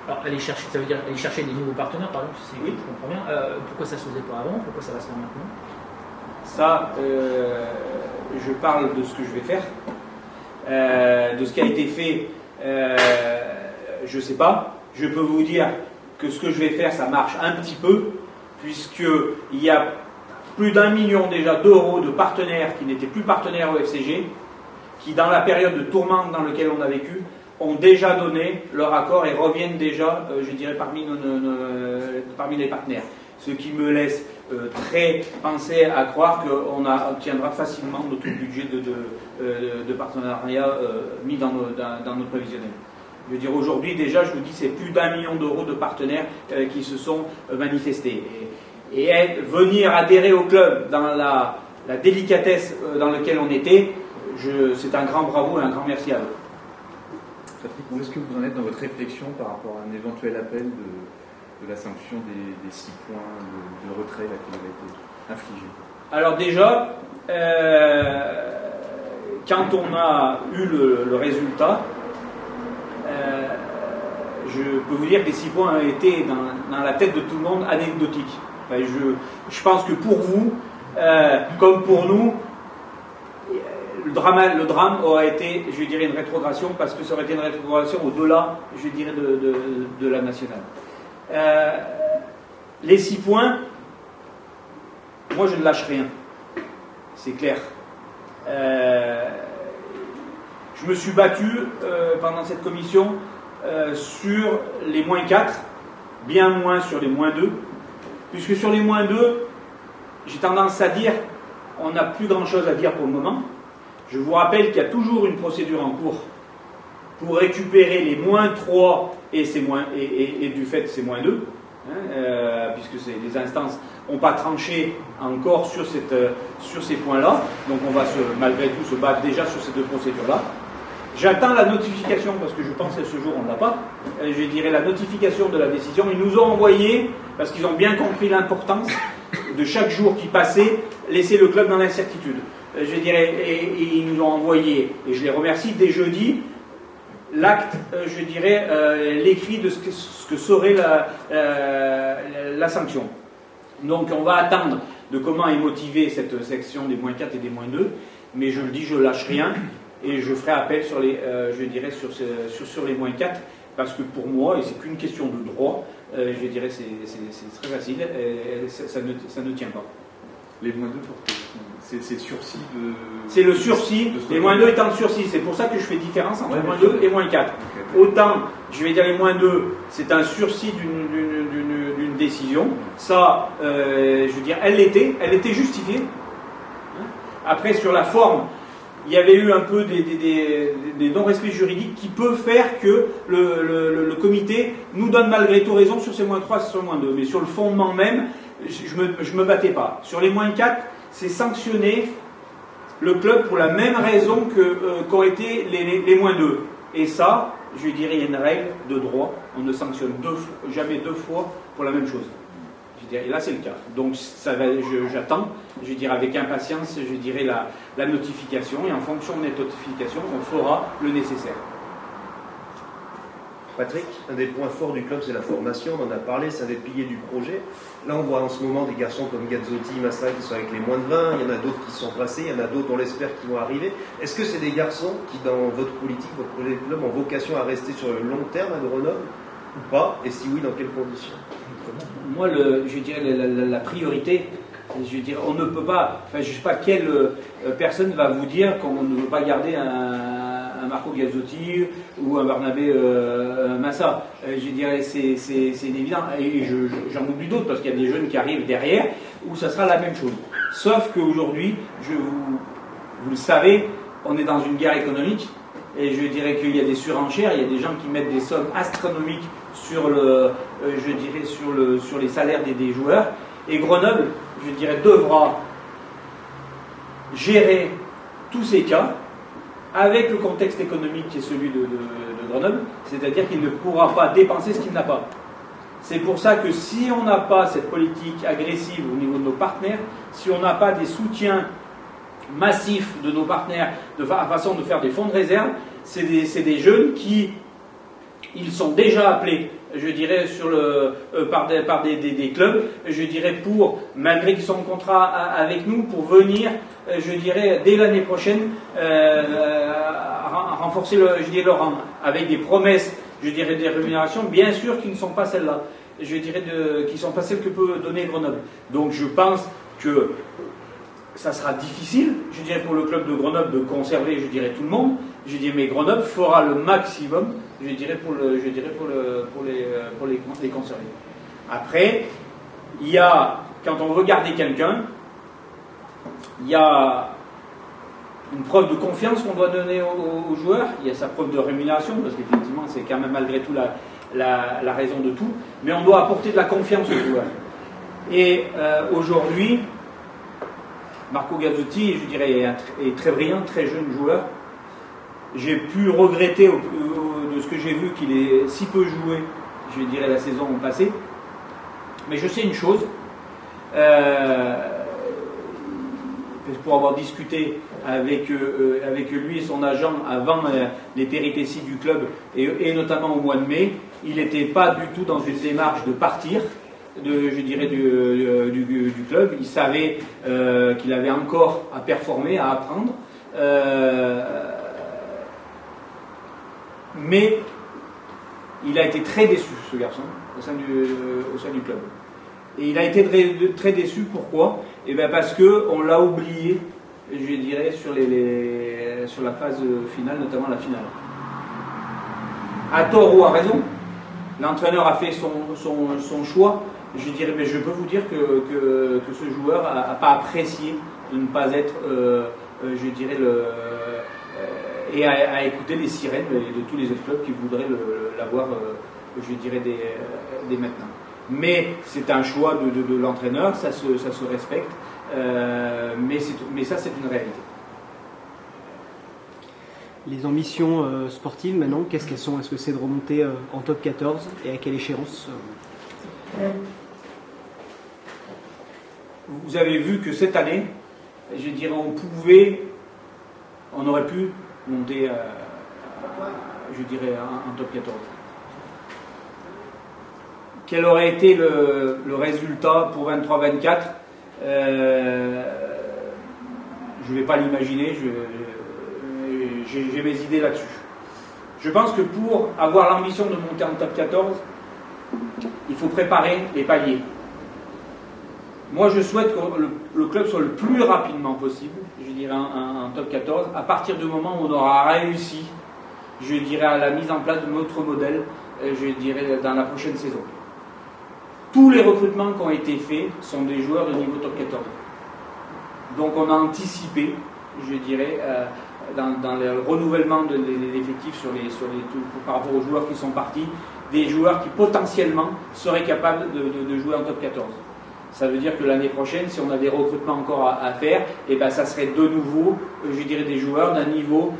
Alors, ça veut dire aller chercher des nouveaux partenaires, par exemple, si oui. Je comprends bien. Pourquoi ça se faisait pas avant? Pourquoi ça va se faire maintenant? Ça, je parle de ce que je vais faire. De ce qui a été fait, je ne sais pas. Je peux vous dire que ce que je vais faire, ça marche un petit peu, puisqu'il y a plus d'1 million déjà d'euros de partenaires qui n'étaient plus partenaires au FCG, qui dans la période de tourmente dans laquelle on a vécu, ont déjà donné leur accord et reviennent déjà, je dirais, parmi les partenaires. Ce qui me laisse très penser à croire qu'on obtiendra facilement notre budget de partenariat mis dans notre prévisionnel. Je veux dire, aujourd'hui, déjà, je vous dis, c'est plus d'1 million d'euros de partenaires qui se sont manifestés. Et venir adhérer au club dans la délicatesse dans laquelle on était, c'est un grand bravo et un grand merci à eux. Patrick, où est-ce que vous en êtes dans votre réflexion par rapport à un éventuel appel de la sanction des 6 points de retrait là, qui avait été infligé? Alors déjà, quand on a eu le résultat, je peux vous dire que les 6 points ont été dans la tête de tout le monde anecdotiques. Enfin, je pense que pour vous, comme pour nous, le drame aurait été, je dirais, une rétrogradation, parce que ça aurait été une rétrogradation au-delà, je dirais, de la nationale. Les 6 points, moi je ne lâche rien, c'est clair. Je me suis battu pendant cette commission sur les -4, bien moins sur les -2, puisque sur les -2, j'ai tendance à dire on n'a plus grand-chose à dire pour le moment. Je vous rappelle qu'il y a toujours une procédure en cours pour récupérer les -3 et du fait ces -2, puisque les instances n'ont pas tranché encore sur ces points-là. Donc on va malgré tout se battre déjà sur ces 2 procédures-là. J'attends la notification, parce que je pense qu'à ce jour on ne l'a pas, je dirais la notification de la décision. Ils nous ont envoyé, parce qu'ils ont bien compris l'importance de chaque jour qui passait, laisser le club dans l'incertitude. Je dirais, et ils nous ont envoyé, et je les remercie, dès jeudi, l'acte, je dirais, l'écrit de ce que serait la sanction. Donc on va attendre de comment est motivée cette section des -4 et des -2, mais je le dis, je lâche rien, et je ferai appel sur les, je dirais, sur les -4, parce que pour moi, et c'est qu'une question de droit, je dirais, c'est très facile, ça ne tient pas. Les -2 pour c'est sursis de... C'est le sursis, les -2 étant le sursis, c'est pour ça que je fais différence entre -2 et -4. Okay. Autant, je vais dire les -2, c'est un sursis d'une décision, ça, je veux dire, elle était justifiée. Après, sur la forme, il y avait eu un peu des non-respects juridiques qui peuvent faire que le comité nous donne malgré tout raison sur ces -3 et sur les -2. Mais sur le fondement même, je me battais pas. Sur les -4, c'est sanctionner le club pour la même raison qu'ont été les -2. Et ça, je dirais, il y a une règle de droit. On ne sanctionne jamais 2 fois pour la même chose. Et là, c'est le cas. Donc, j'attends, je dirais, avec impatience, je dirais, la notification. Et en fonction de cette notification, on fera le nécessaire. Patrick, un des points forts du club, c'est la formation. On en a parlé, c'est un des piliers du projet. Là, on voit en ce moment des garçons comme Gazzotti, Massa qui sont avec les -20. Il y en a d'autres qui sont placés. Il y en a d'autres, on l'espère, qui vont arriver. Est-ce que c'est des garçons qui, dans votre politique, votre projet de club, ont vocation à rester sur le long terme à Grenoble ou pas? Et si oui, dans quelles conditions? Moi, je dirais la priorité, je veux dire, on ne peut pas, enfin, je ne sais pas quelle personne va vous dire qu'on ne veut pas garder un un Marco Gazzotti ou un Barnabé Massa. Je dirais c'est évident. Et j'en oublie d'autres parce qu'il y a des jeunes qui arrivent derrière où ça sera la même chose. Sauf qu'aujourd'hui, vous le savez, on est dans une guerre économique et je dirais qu'il y a des surenchères, il y a des gens qui mettent des sommes astronomiques sur sur les salaires des joueurs. Et Grenoble, je dirais, devra gérer tous ces cas avec le contexte économique qui est celui de Grenoble, c'est-à-dire qu'il ne pourra pas dépenser ce qu'il n'a pas. C'est pour ça que si on n'a pas cette politique agressive au niveau de nos partenaires, si on n'a pas des soutiens massifs de nos partenaires de façon de faire des fonds de réserve, c'est des jeunes qui ils sont déjà appelés, je dirais, par des clubs, je dirais, malgré qu'ils sont en contrat avec nous, pour venir, je dirais, dès l'année prochaine, renforcer leur rang, avec des promesses, je dirais, des rémunérations, bien sûr, qui ne sont pas celles-là, je dirais, qui ne sont pas celles que peut donner Grenoble. Donc je pense que ça sera difficile, je dirais, pour le club de Grenoble de conserver, je dirais, tout le monde. Je dirais, mais Grenoble fera le maximum, je dirais, pour les conserver. Après, il y a, quand on veut garder quelqu'un, il y a une preuve de confiance qu'on doit donner aux joueurs. Il y a sa preuve de rémunération, parce qu'effectivement, c'est quand même malgré tout la raison de tout. Mais on doit apporter de la confiance aux joueurs. Et aujourd'hui, Marco Gazzotti, je dirais, est très brillant, très jeune joueur. J'ai pu regretter de ce que j'ai vu qu'il ait si peu joué, je dirais, la saison passée. Mais je sais une chose, pour avoir discuté avec lui et son agent avant les péripéties du club, et notamment au mois de mai, il n'était pas du tout dans une démarche de partir, je dirais, du club. Il savait qu'il avait encore à performer, à apprendre. Mais il a été très déçu, ce garçon, au sein du club. Et il a été très déçu, pourquoi ? Eh bien parce qu'on l'a oublié, je dirais, sur la phase finale, notamment la finale. À tort ou à raison, l'entraîneur a fait son choix. Je dirais, mais je peux vous dire que ce joueur n'a pas apprécié de ne pas être, je dirais, et à écouter les sirènes de tous les autres clubs qui voudraient l'avoir, je dirais, dès maintenant. Mais c'est un choix de l'entraîneur, ça se respecte, mais ça c'est une réalité. Les ambitions sportives maintenant, qu'est-ce qu'elles sont ? Est-ce que c'est de remonter en top 14 et à quelle échéance ? Vous avez vu que cette année, je dirais, on aurait pu monter, je dirais, en top 14. Quel aurait été le résultat pour 23-24 ? Je ne vais pas l'imaginer, j'ai mes idées là-dessus. Je pense que pour avoir l'ambition de monter en top 14, il faut préparer les paliers. Moi, je souhaite que le club soit le plus rapidement possible, je dirais, en top 14, à partir du moment où on aura réussi, je dirais, à la mise en place de notre modèle, je dirais, dans la prochaine saison. Tous les recrutements qui ont été faits sont des joueurs de niveau top 14. Donc on a anticipé, je dirais, dans le renouvellement de l'effectif par rapport aux joueurs qui sont partis, des joueurs qui potentiellement seraient capables de jouer en top 14. Ça veut dire que l'année prochaine, si on a des recrutements encore à faire, et ben ça serait de nouveau, je dirais, des joueurs d'un niveau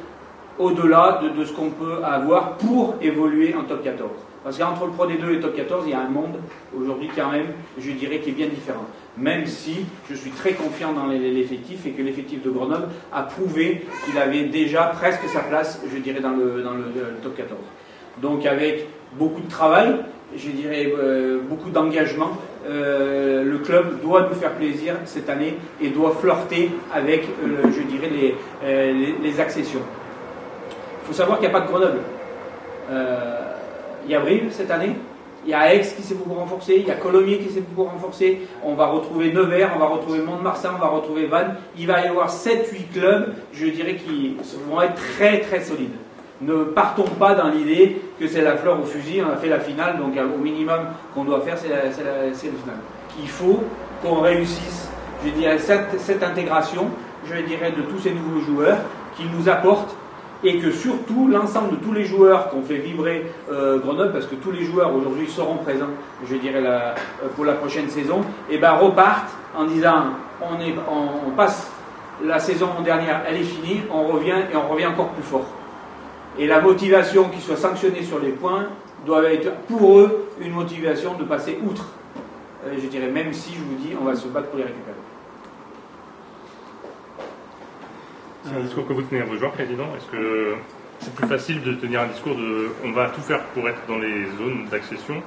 au-delà de ce qu'on peut avoir pour évoluer en top 14. Parce qu'entre le Pro D2 et le top 14, il y a un monde aujourd'hui quand même, je dirais, qui est bien différent. Même si je suis très confiant dans l'effectif et que l'effectif de Grenoble a prouvé qu'il avait déjà presque sa place, je dirais, dans le top 14. Donc avec beaucoup de travail, je dirais beaucoup d'engagement, le club doit nous faire plaisir cette année et doit flirter avec, je dirais, les accessions. Il faut savoir qu'il n'y a pas de Grenoble. Il y a Brive cette année, il y a Aix qui s'est beaucoup renforcé, il y a Colomiers qui s'est beaucoup renforcé, on va retrouver Nevers, on va retrouver Mont-de-Marsan, on va retrouver Vannes. Il va y avoir 7-8 clubs, je dirais, qui vont être très très solides. Ne partons pas dans l'idée que c'est la fleur au fusil, on a fait la finale, donc au minimum qu'on doit faire, c'est le final. Il faut qu'on réussisse, je dirais, cette intégration, je dirais, de tous ces nouveaux joueurs qui nous apportent, et que surtout l'ensemble de tous les joueurs qu'on fait vibrer Grenoble, parce que tous les joueurs aujourd'hui seront présents, je dirais, pour la prochaine saison, et ben repartent en disant on passe la saison dernière, elle est finie, on revient et on revient encore plus fort. Et la motivation qui soit sanctionnée sur les points doit être pour eux une motivation de passer outre. Je dirais, même si je vous dis on va se battre pour les récupérer. C'est un discours que vous tenez à vos joueurs, président. Est-ce que c'est plus facile de tenir un discours de on va tout faire pour être dans les zones d'accession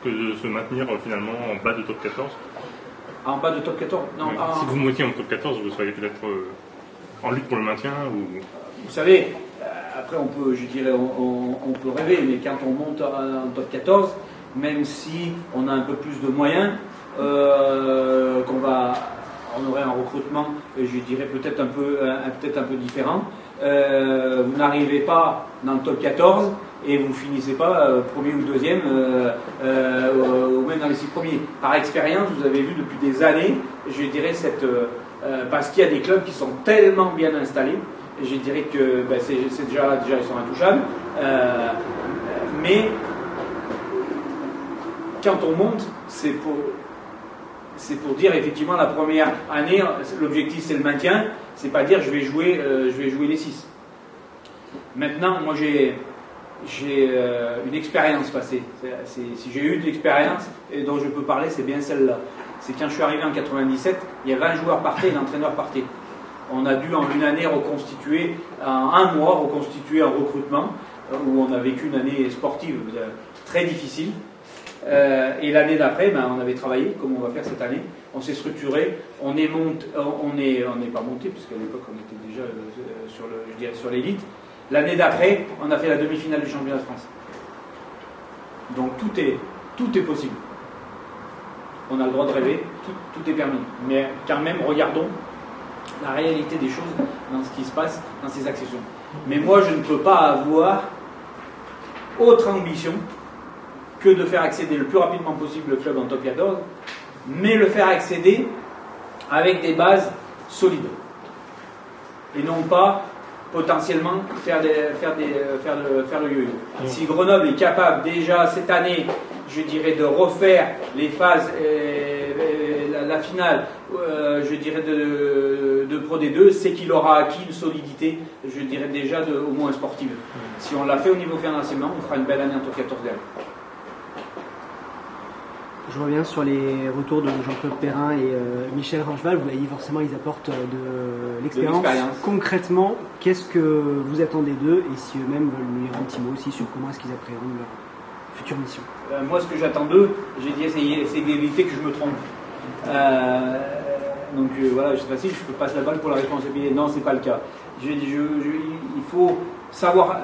que de se maintenir finalement en bas de top 14? En bas de top 14 non, oui. Si vous montiez en top 14, vous seriez peut-être en lutte pour le maintien ou... Vous savez, après on peut, je dirais, on peut rêver, mais quand on monte en top 14, même si on a un peu plus de moyens, on aurait un recrutement, je dirais, peut-être un peu différent. Vous n'arrivez pas dans le top 14 et vous finissez pas premier ou deuxième, ou même dans les 6 premiers. Par expérience, vous avez vu depuis des années, je dirais, parce qu'il y a des clubs qui sont tellement bien installés, je dirais que c'est déjà ils sont intouchables. Mais quand on monte, c'est pour dire effectivement la première année, l'objectif c'est le maintien, c'est pas dire je vais jouer les 6. Maintenant, moi j'ai une expérience passée. Si j'ai eu de l'expérience dont je peux parler, c'est bien celle-là. C'est quand je suis arrivé en 97, il y a 20 joueurs partaient et l'entraîneur partait. On a dû en une année reconstituer, en un mois, reconstituer un recrutement où on a vécu une année sportive très difficile. Et l'année d'après, on avait travaillé, comme on va faire cette année. On s'est structuré, on n'est pas monté, puisqu'à l'époque on était déjà sur l'élite. L'année d'après, on a fait la demi-finale du championnat de France. Donc tout est possible. On a le droit de rêver, tout est permis. Mais quand même, regardons la réalité des choses dans ce qui se passe dans ces accessions. Mais moi, je ne peux pas avoir autre ambition que de faire accéder le plus rapidement possible le club en top 14, mais le faire accéder avec des bases solides. Et non pas potentiellement faire le yo-yo. Si Grenoble est capable déjà cette année, je dirais, de refaire les phases, la finale, je dirais, de Pro D2, c'est qu'il aura acquis une solidité, je dirais déjà, au moins sportive. Si on l'a fait au niveau financièrement, on fera une belle année en top 14 derrière. Je reviens sur les retours de Jean-Claude Perrin et Michel Rangeval. Vous l'avez dit, forcément, ils apportent de l'expérience. Concrètement, qu'est-ce que vous attendez d'eux, et si eux-mêmes veulent nous dire un petit mot aussi sur comment est-ce qu'ils appréhendent leur future mission? Moi, ce que j'attends d'eux, j'ai dit, c'est d'éviter que je me trompe. Donc voilà, c'est facile, je peux passer la balle pour la responsabilité. Non, c'est pas le cas. Il faut savoir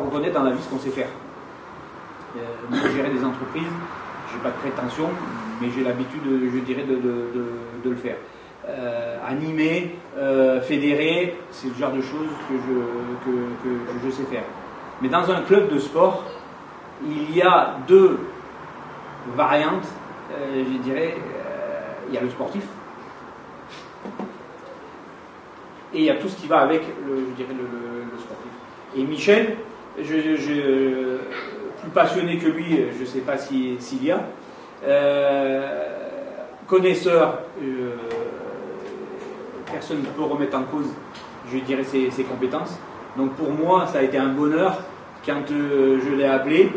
reconnaître dans la vie ce qu'on sait faire. Gérer des entreprises, j'ai pas de prétention, mais j'ai l'habitude, je dirais, de le faire. Animer, fédérer, c'est le genre de choses que je sais faire. Mais dans un club de sport, il y a deux variantes, je dirais, il y a le sportif, et il y a tout ce qui va avec, je dirais, le sportif. Et Michel, plus passionné que lui, je ne sais pas s'il y a. Connaisseur, personne ne peut remettre en cause, je dirais, ses compétences. Donc pour moi, ça a été un bonheur quand je l'ai appelé,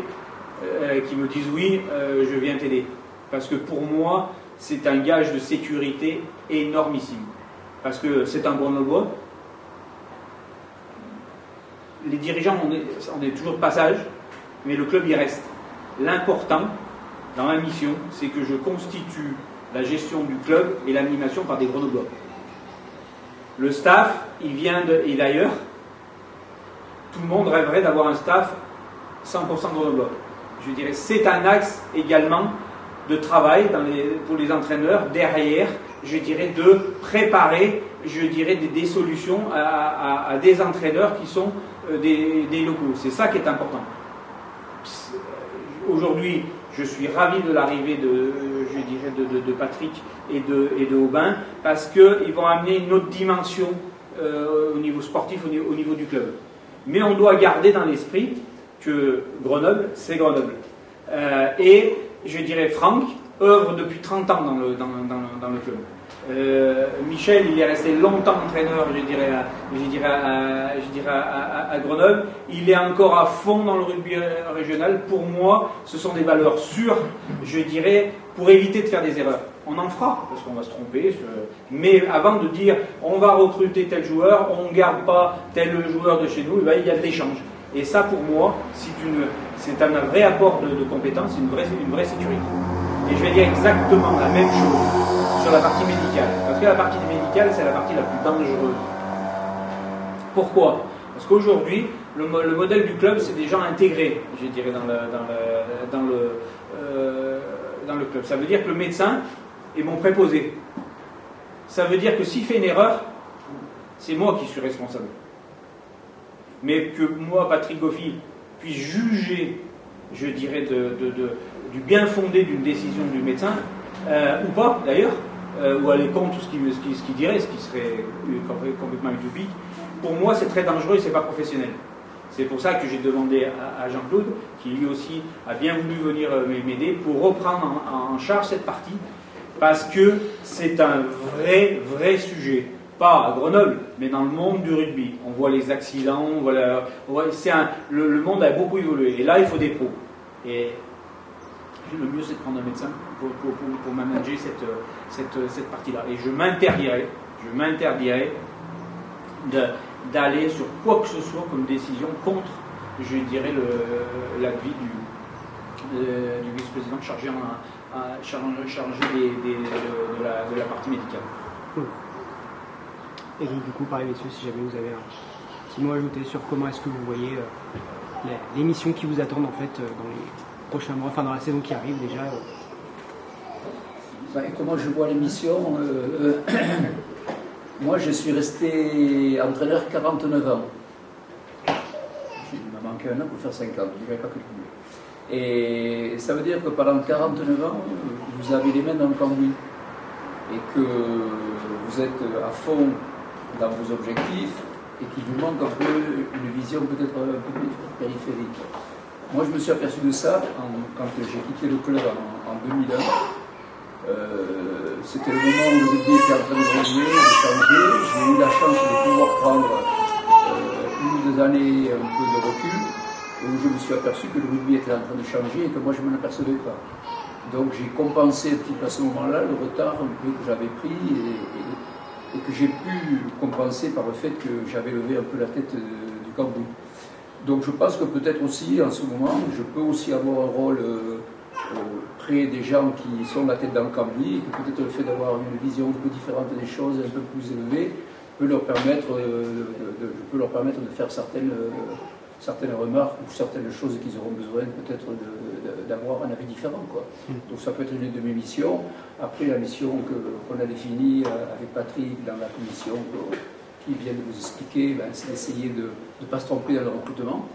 qu'il me dise oui, je viens t'aider. Parce que pour moi, c'est un gage de sécurité énormissime. Parce que c'est un Grenoblois. Les dirigeants, on est toujours de passage, mais le club y reste. L'important dans ma mission, c'est que je constitue la gestion du club et l'animation par des Grenoblois. Le staff, il vient et d'ailleurs, tout le monde rêverait d'avoir un staff 100% Grenoblois. Je dirais, c'est un axe également de travail pour les entraîneurs derrière je dirais, de préparer, je dirais, des solutions à des entraîneurs qui sont des locaux. C'est ça qui est important. Aujourd'hui, je suis ravi de l'arrivée de Patrick et de Aubin, parce qu'ils vont amener une autre dimension au niveau sportif, au niveau du club. Mais on doit garder dans l'esprit que Grenoble, c'est Grenoble. Et je dirais Franck œuvre depuis 30 ans dans le club. Michel, il est resté longtemps entraîneur, à Grenoble. Il est encore à fond dans le rugby régional. Pour moi, ce sont des valeurs sûres, je dirais, pour éviter de faire des erreurs. On en fera, parce qu'on va se tromper. Mais avant de dire, on va recruter tel joueur, on ne garde pas tel joueur de chez nous, il y a de l'échange. Et ça, pour moi, c'est un vrai apport de compétences, une vraie sécurité. Et je vais dire exactement la même chose sur la partie médicale. Parce que la partie médicale, c'est la partie la plus dangereuse. Pourquoi? Parce qu'aujourd'hui, le modèle du club, c'est des gens intégrés, je dirais, dans le club. Ça veut dire que le médecin est mon préposé. Ça veut dire que s'il fait une erreur, c'est moi qui suis responsable. Mais que moi, Patrick Goffy, puisse juger, je dirais, du bien fondé d'une décision du médecin, ou pas d'ailleurs, ou aller contre ce qu'il dirait, ce qui serait complètement utopique, pour moi c'est très dangereux et c'est pas professionnel. C'est pour ça que j'ai demandé à Jean-Claude, qui lui aussi a bien voulu venir m'aider, pour reprendre en charge cette partie, parce que c'est un vrai sujet. Pas à Grenoble, mais dans le monde du rugby. On voit les accidents, le monde a beaucoup évolué. Et là, il faut des pros. Et le mieux, c'est de prendre un médecin pour manager cette partie-là. Et je m'interdirais d'aller sur quoi que ce soit comme décision contre, je dirais, l'avis du vice-président chargé de la partie médicale. Et donc, du coup, pareil, messieurs, si jamais vous avez un petit mot à ajouter sur comment est-ce que vous voyez les missions qui vous attendent en fait dans les prochains mois, enfin dans la saison qui arrive déjà. Comment je vois les missions moi, je suis resté entraîneur 49 ans. Il m'a manqué un an pour faire 50, je ne dirais pas que plus. Et ça veut dire que pendant 49 ans, vous avez les mains dans le cambouis et que vous êtes à fond dans vos objectifs et qu'il vous manque un peu une vision peut-être un peu plus périphérique. Moi, je me suis aperçu de ça quand j'ai quitté le club en 2001. C'était le moment où le rugby était en train de rejouer, de changer. J'ai eu la chance de pouvoir prendre une ou deux années un peu de recul, où je me suis aperçu que le rugby était en train de changer et que moi je ne m'en apercevais pas. Donc j'ai compensé un petit peu à ce moment-là le retard un peu que j'avais pris et que j'ai pu compenser par le fait que j'avais levé un peu la tête du cambouis. Donc je pense que peut-être aussi en ce moment, je peux aussi avoir un rôle près des gens qui sont la tête dans le cambouis et que peut-être le fait d'avoir une vision un peu différente des choses, un peu plus élevée, peut leur permettre de faire certaines remarques ou certaines choses qu'ils auront besoin peut-être d'avoir un avis différent, quoi. Donc ça peut être une de mes missions. Après la mission qu'on a définie avec Patrick dans la commission qui vient de vous expliquer, c'est d'essayer de ne pas se tromper dans le recrutement,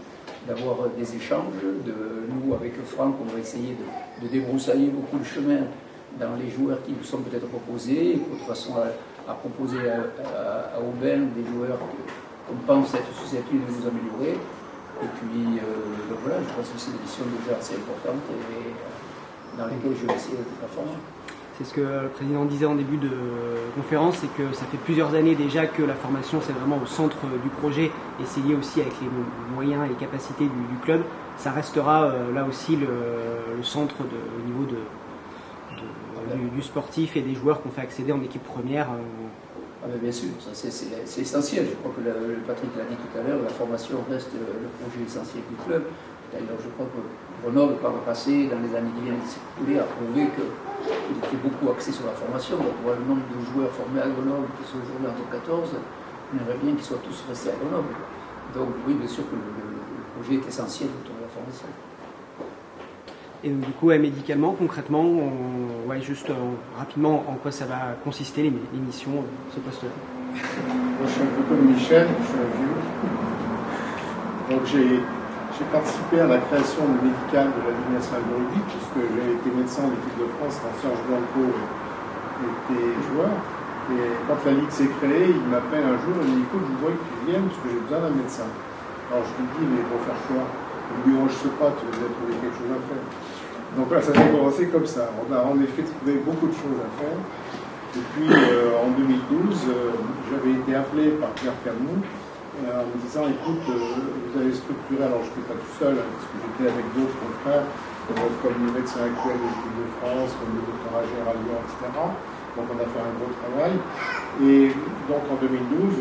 d'avoir des échanges. Nous, avec Franck, on va essayer de débroussailler beaucoup de chemin dans les joueurs qui nous sont peut-être proposés, de façon à proposer à Aubin des joueurs qu'on pense être susceptibles de nous améliorer. Et puis, donc voilà, je pense que c'est une mission déjà assez importante et dans laquelle je vais essayer d'être performant. C'est ce que le président disait en début de conférence, c'est que ça fait plusieurs années déjà que la formation c'est vraiment au centre du projet et c'est lié aussi avec les moyens et les capacités du club. Ça restera là aussi le centre au niveau du sportif et des joueurs qu'on fait accéder en équipe première. Bien sûr, c'est essentiel. Je crois que Patrick l'a dit tout à l'heure, la formation reste le projet essentiel du club. D'ailleurs, je crois que Grenoble, par le passé, dans les années qui viennent de s'écouler, a prouvé qu'il était beaucoup axé sur la formation. Donc, on voit le nombre de joueurs formés à Grenoble qui sont aujourd'hui en top 14, on aimerait bien qu'ils soient tous restés à Grenoble. Donc, oui, bien sûr que le projet est essentiel autour de la formation. Et du coup, médicalement, concrètement, juste rapidement, en quoi ça va consister les missions, ce poste-là? Moi, je suis un peu comme Michel, je suis un vieux. Donc j'ai participé à la création médicale de la Ligue nationale de rugby, puisque j'ai été médecin de l'équipe de France quand Serge Blanco était joueur. Et quand la Ligue s'est créée, il m'appelle un jour et il me dit écoute, je voudrais que tu viennes parce que j'ai besoin d'un médecin. Alors je lui dis mais pour faire quoi? Il me dit oh, je sais pas, tu vas trouver quelque chose à faire. Donc là, ça a commencé comme ça. On a en effet trouvé beaucoup de choses à faire. Et puis en 2012, j'avais été appelé par Pierre Camus en me disant écoute, vous allez structurer, alors je n'étais pas tout seul, parce que j'étais avec d'autres confrères, comme le médecin actuel de l'équipe de France, comme le docteur Gérald Lyon, etc. Donc on a fait un gros travail. Et donc en 2012,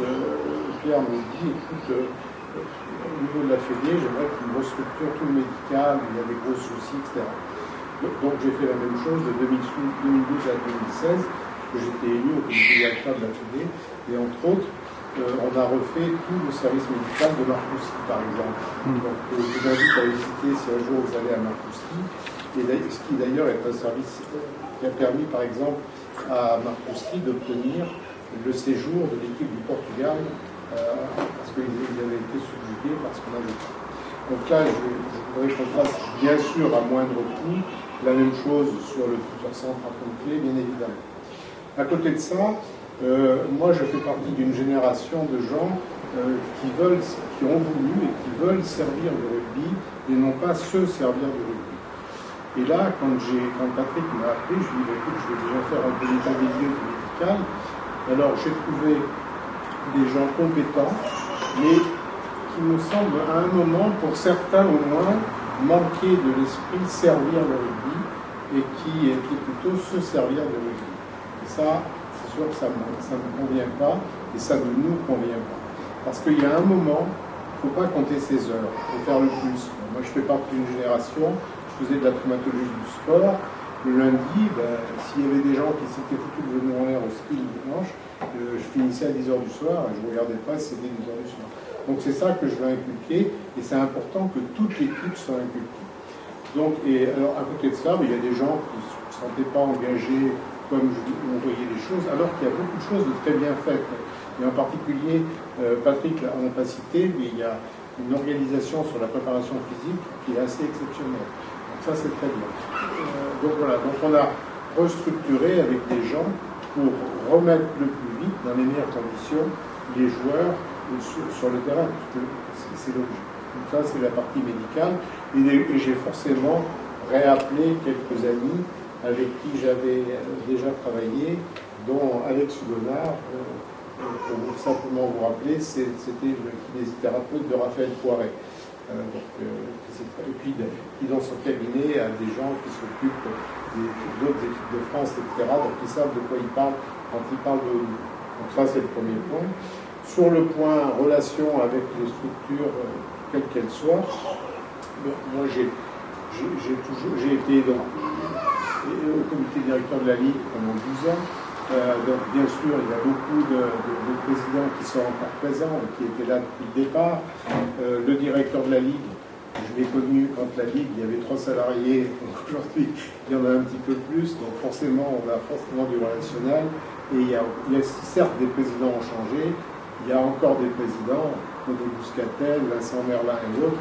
Pierre me dit écoute, au niveau de la Fédé, j'aimerais qu'on restructure tout le médical, il y a des gros soucis, etc. Donc j'ai fait la même chose de 2012 à 2016, que j'étais élu au comité directeur de la Fédé, et entre autres, on a refait tout le service médical de Marcoussis, par exemple. Donc, je vous invite à visiter si un jour vous allez à Marcoussis, et ce qui d'ailleurs est un service qui a permis, par exemple, à Marcoussis d'obtenir le séjour de l'équipe du Portugal, parce qu'ils avaient été subjugués par ce qu'on avait fait. Donc là, je voudrais qu'on fasse, bien sûr, à moindre coût, la même chose sur le futur centre à Pont-Clé, bien évidemment. À côté de ça, moi je fais partie d'une génération de gens qui ont voulu et qui veulent servir le rugby et non pas se servir du rugby. Et là, quand Patrick m'a appelé, je lui ai dit écoute, je vais déjà faire un peu l'état des lieux médical. Alors j'ai trouvé des gens compétents, mais qui me semblent à un moment, pour certains au moins, manquer de l'esprit servir le rugby et qui étaient plutôt se servir de rugby. Et ça, c'est sûr que ça ne me convient pas et ça ne nous convient pas. Parce qu'il y a un moment, il ne faut pas compter ses heures, il faut faire le plus. Moi, je fais partie d'une génération, je faisais de la traumatologie du sport. Le lundi, s'il y avait des gens qui s'étaient foutus de genoux en l'air au ski le dimanche, je finissais à 10h du soir et je ne regardais pas si c'était 10h du soir. Donc c'est ça que je veux inculquer et c'est important que toute l'équipe soit inculquée. Donc, et alors à côté de ça, il y a des gens qui ne se sentaient pas engagés comme on voyait les choses, alors qu'il y a beaucoup de choses de très bien faites. Et en particulier, Patrick l'a pas cité, mais il y a une organisation sur la préparation physique qui est assez exceptionnelle. Donc ça, c'est très bien. Donc voilà, donc on a restructuré avec des gens pour remettre le plus vite, dans les meilleures conditions, les joueurs sur le terrain, parce que c'est logique. Donc ça, c'est la partie médicale. Et j'ai forcément réappelé quelques amis avec qui j'avais déjà travaillé, dont Alex Hugonard, pour simplement vous rappeler, c'était le kinésithérapeute de Raphaël Poiret. Et puis, qui dans son cabinet a des gens qui s'occupent d'autres équipes de France, etc., donc ils savent de quoi ils parlent quand ils parlent de nous. Donc ça, c'est le premier point. Sur le point relation avec les structures, quelles qu'elles soient, moi j'ai été au comité directeur de la Ligue pendant 12 ans. Donc bien sûr, il y a beaucoup de présidents qui sont encore présents et qui étaient là depuis le départ. Le directeur de la Ligue, je l'ai connu quand la Ligue, il y avait 3 salariés. Aujourd'hui, il y en a un petit peu plus. Donc forcément, on a forcément du relationnel. Et il y a certes, des présidents ont changé. Il y a encore des présidents, Claude Bouscatel, Vincent Merlin et autres,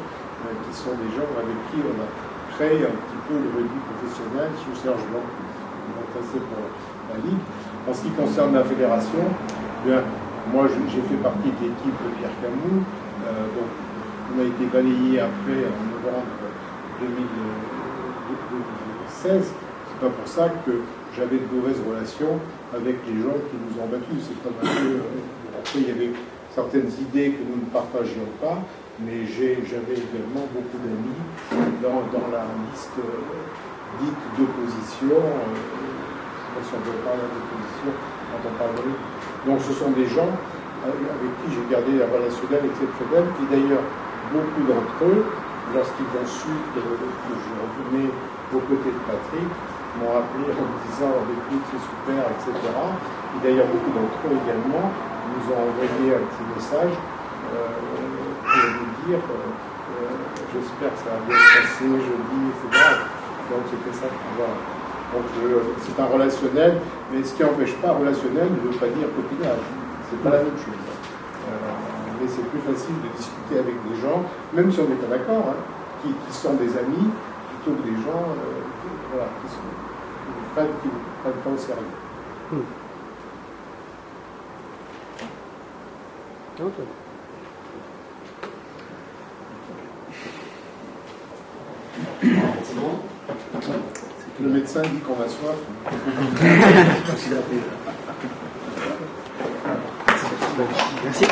qui sont des gens avec qui on a créé un petit peu le rugby professionnel sous Serge Blanc, qui est intéressé pour la Ligue. En ce qui concerne la fédération, bien, moi j'ai fait partie de l'équipe de Pierre Camus, donc on a été balayé après en novembre 2016. C'est pas pour ça que j'avais de mauvaises relations avec les gens qui nous ont battus. C'est comme un peu. Après, il y avait certaines idées que nous ne partagions pas, mais j'avais également beaucoup d'amis dans la liste dite d'opposition. Je ne sais pas si on peut parler d'opposition quand on parle de lui. Donc ce sont des gens avec qui j'ai gardé un relationnel exceptionnel, et d'ailleurs, beaucoup d'entre eux, lorsqu'ils ont su que je revenais aux côtés de Patrick, m'ont appelé en me disant écoute, c'est super, etc. Et d'ailleurs, beaucoup d'entre eux également nous ont envoyé un petit message pour nous dire j'espère que ça va bien se passer jeudi, etc. Donc c'était ça. Voilà. Donc c'est un relationnel, mais ce qui n'empêche pas relationnel ne veut pas dire copinage. C'est pas la même chose. Mais c'est plus facile de discuter avec des gens, même si on n'est pas d'accord, hein, qui sont des amis, plutôt que des gens voilà, qui ne prennent pas au sérieux. Okay. C'est bon. Le médecin dit qu'on va soif. Merci.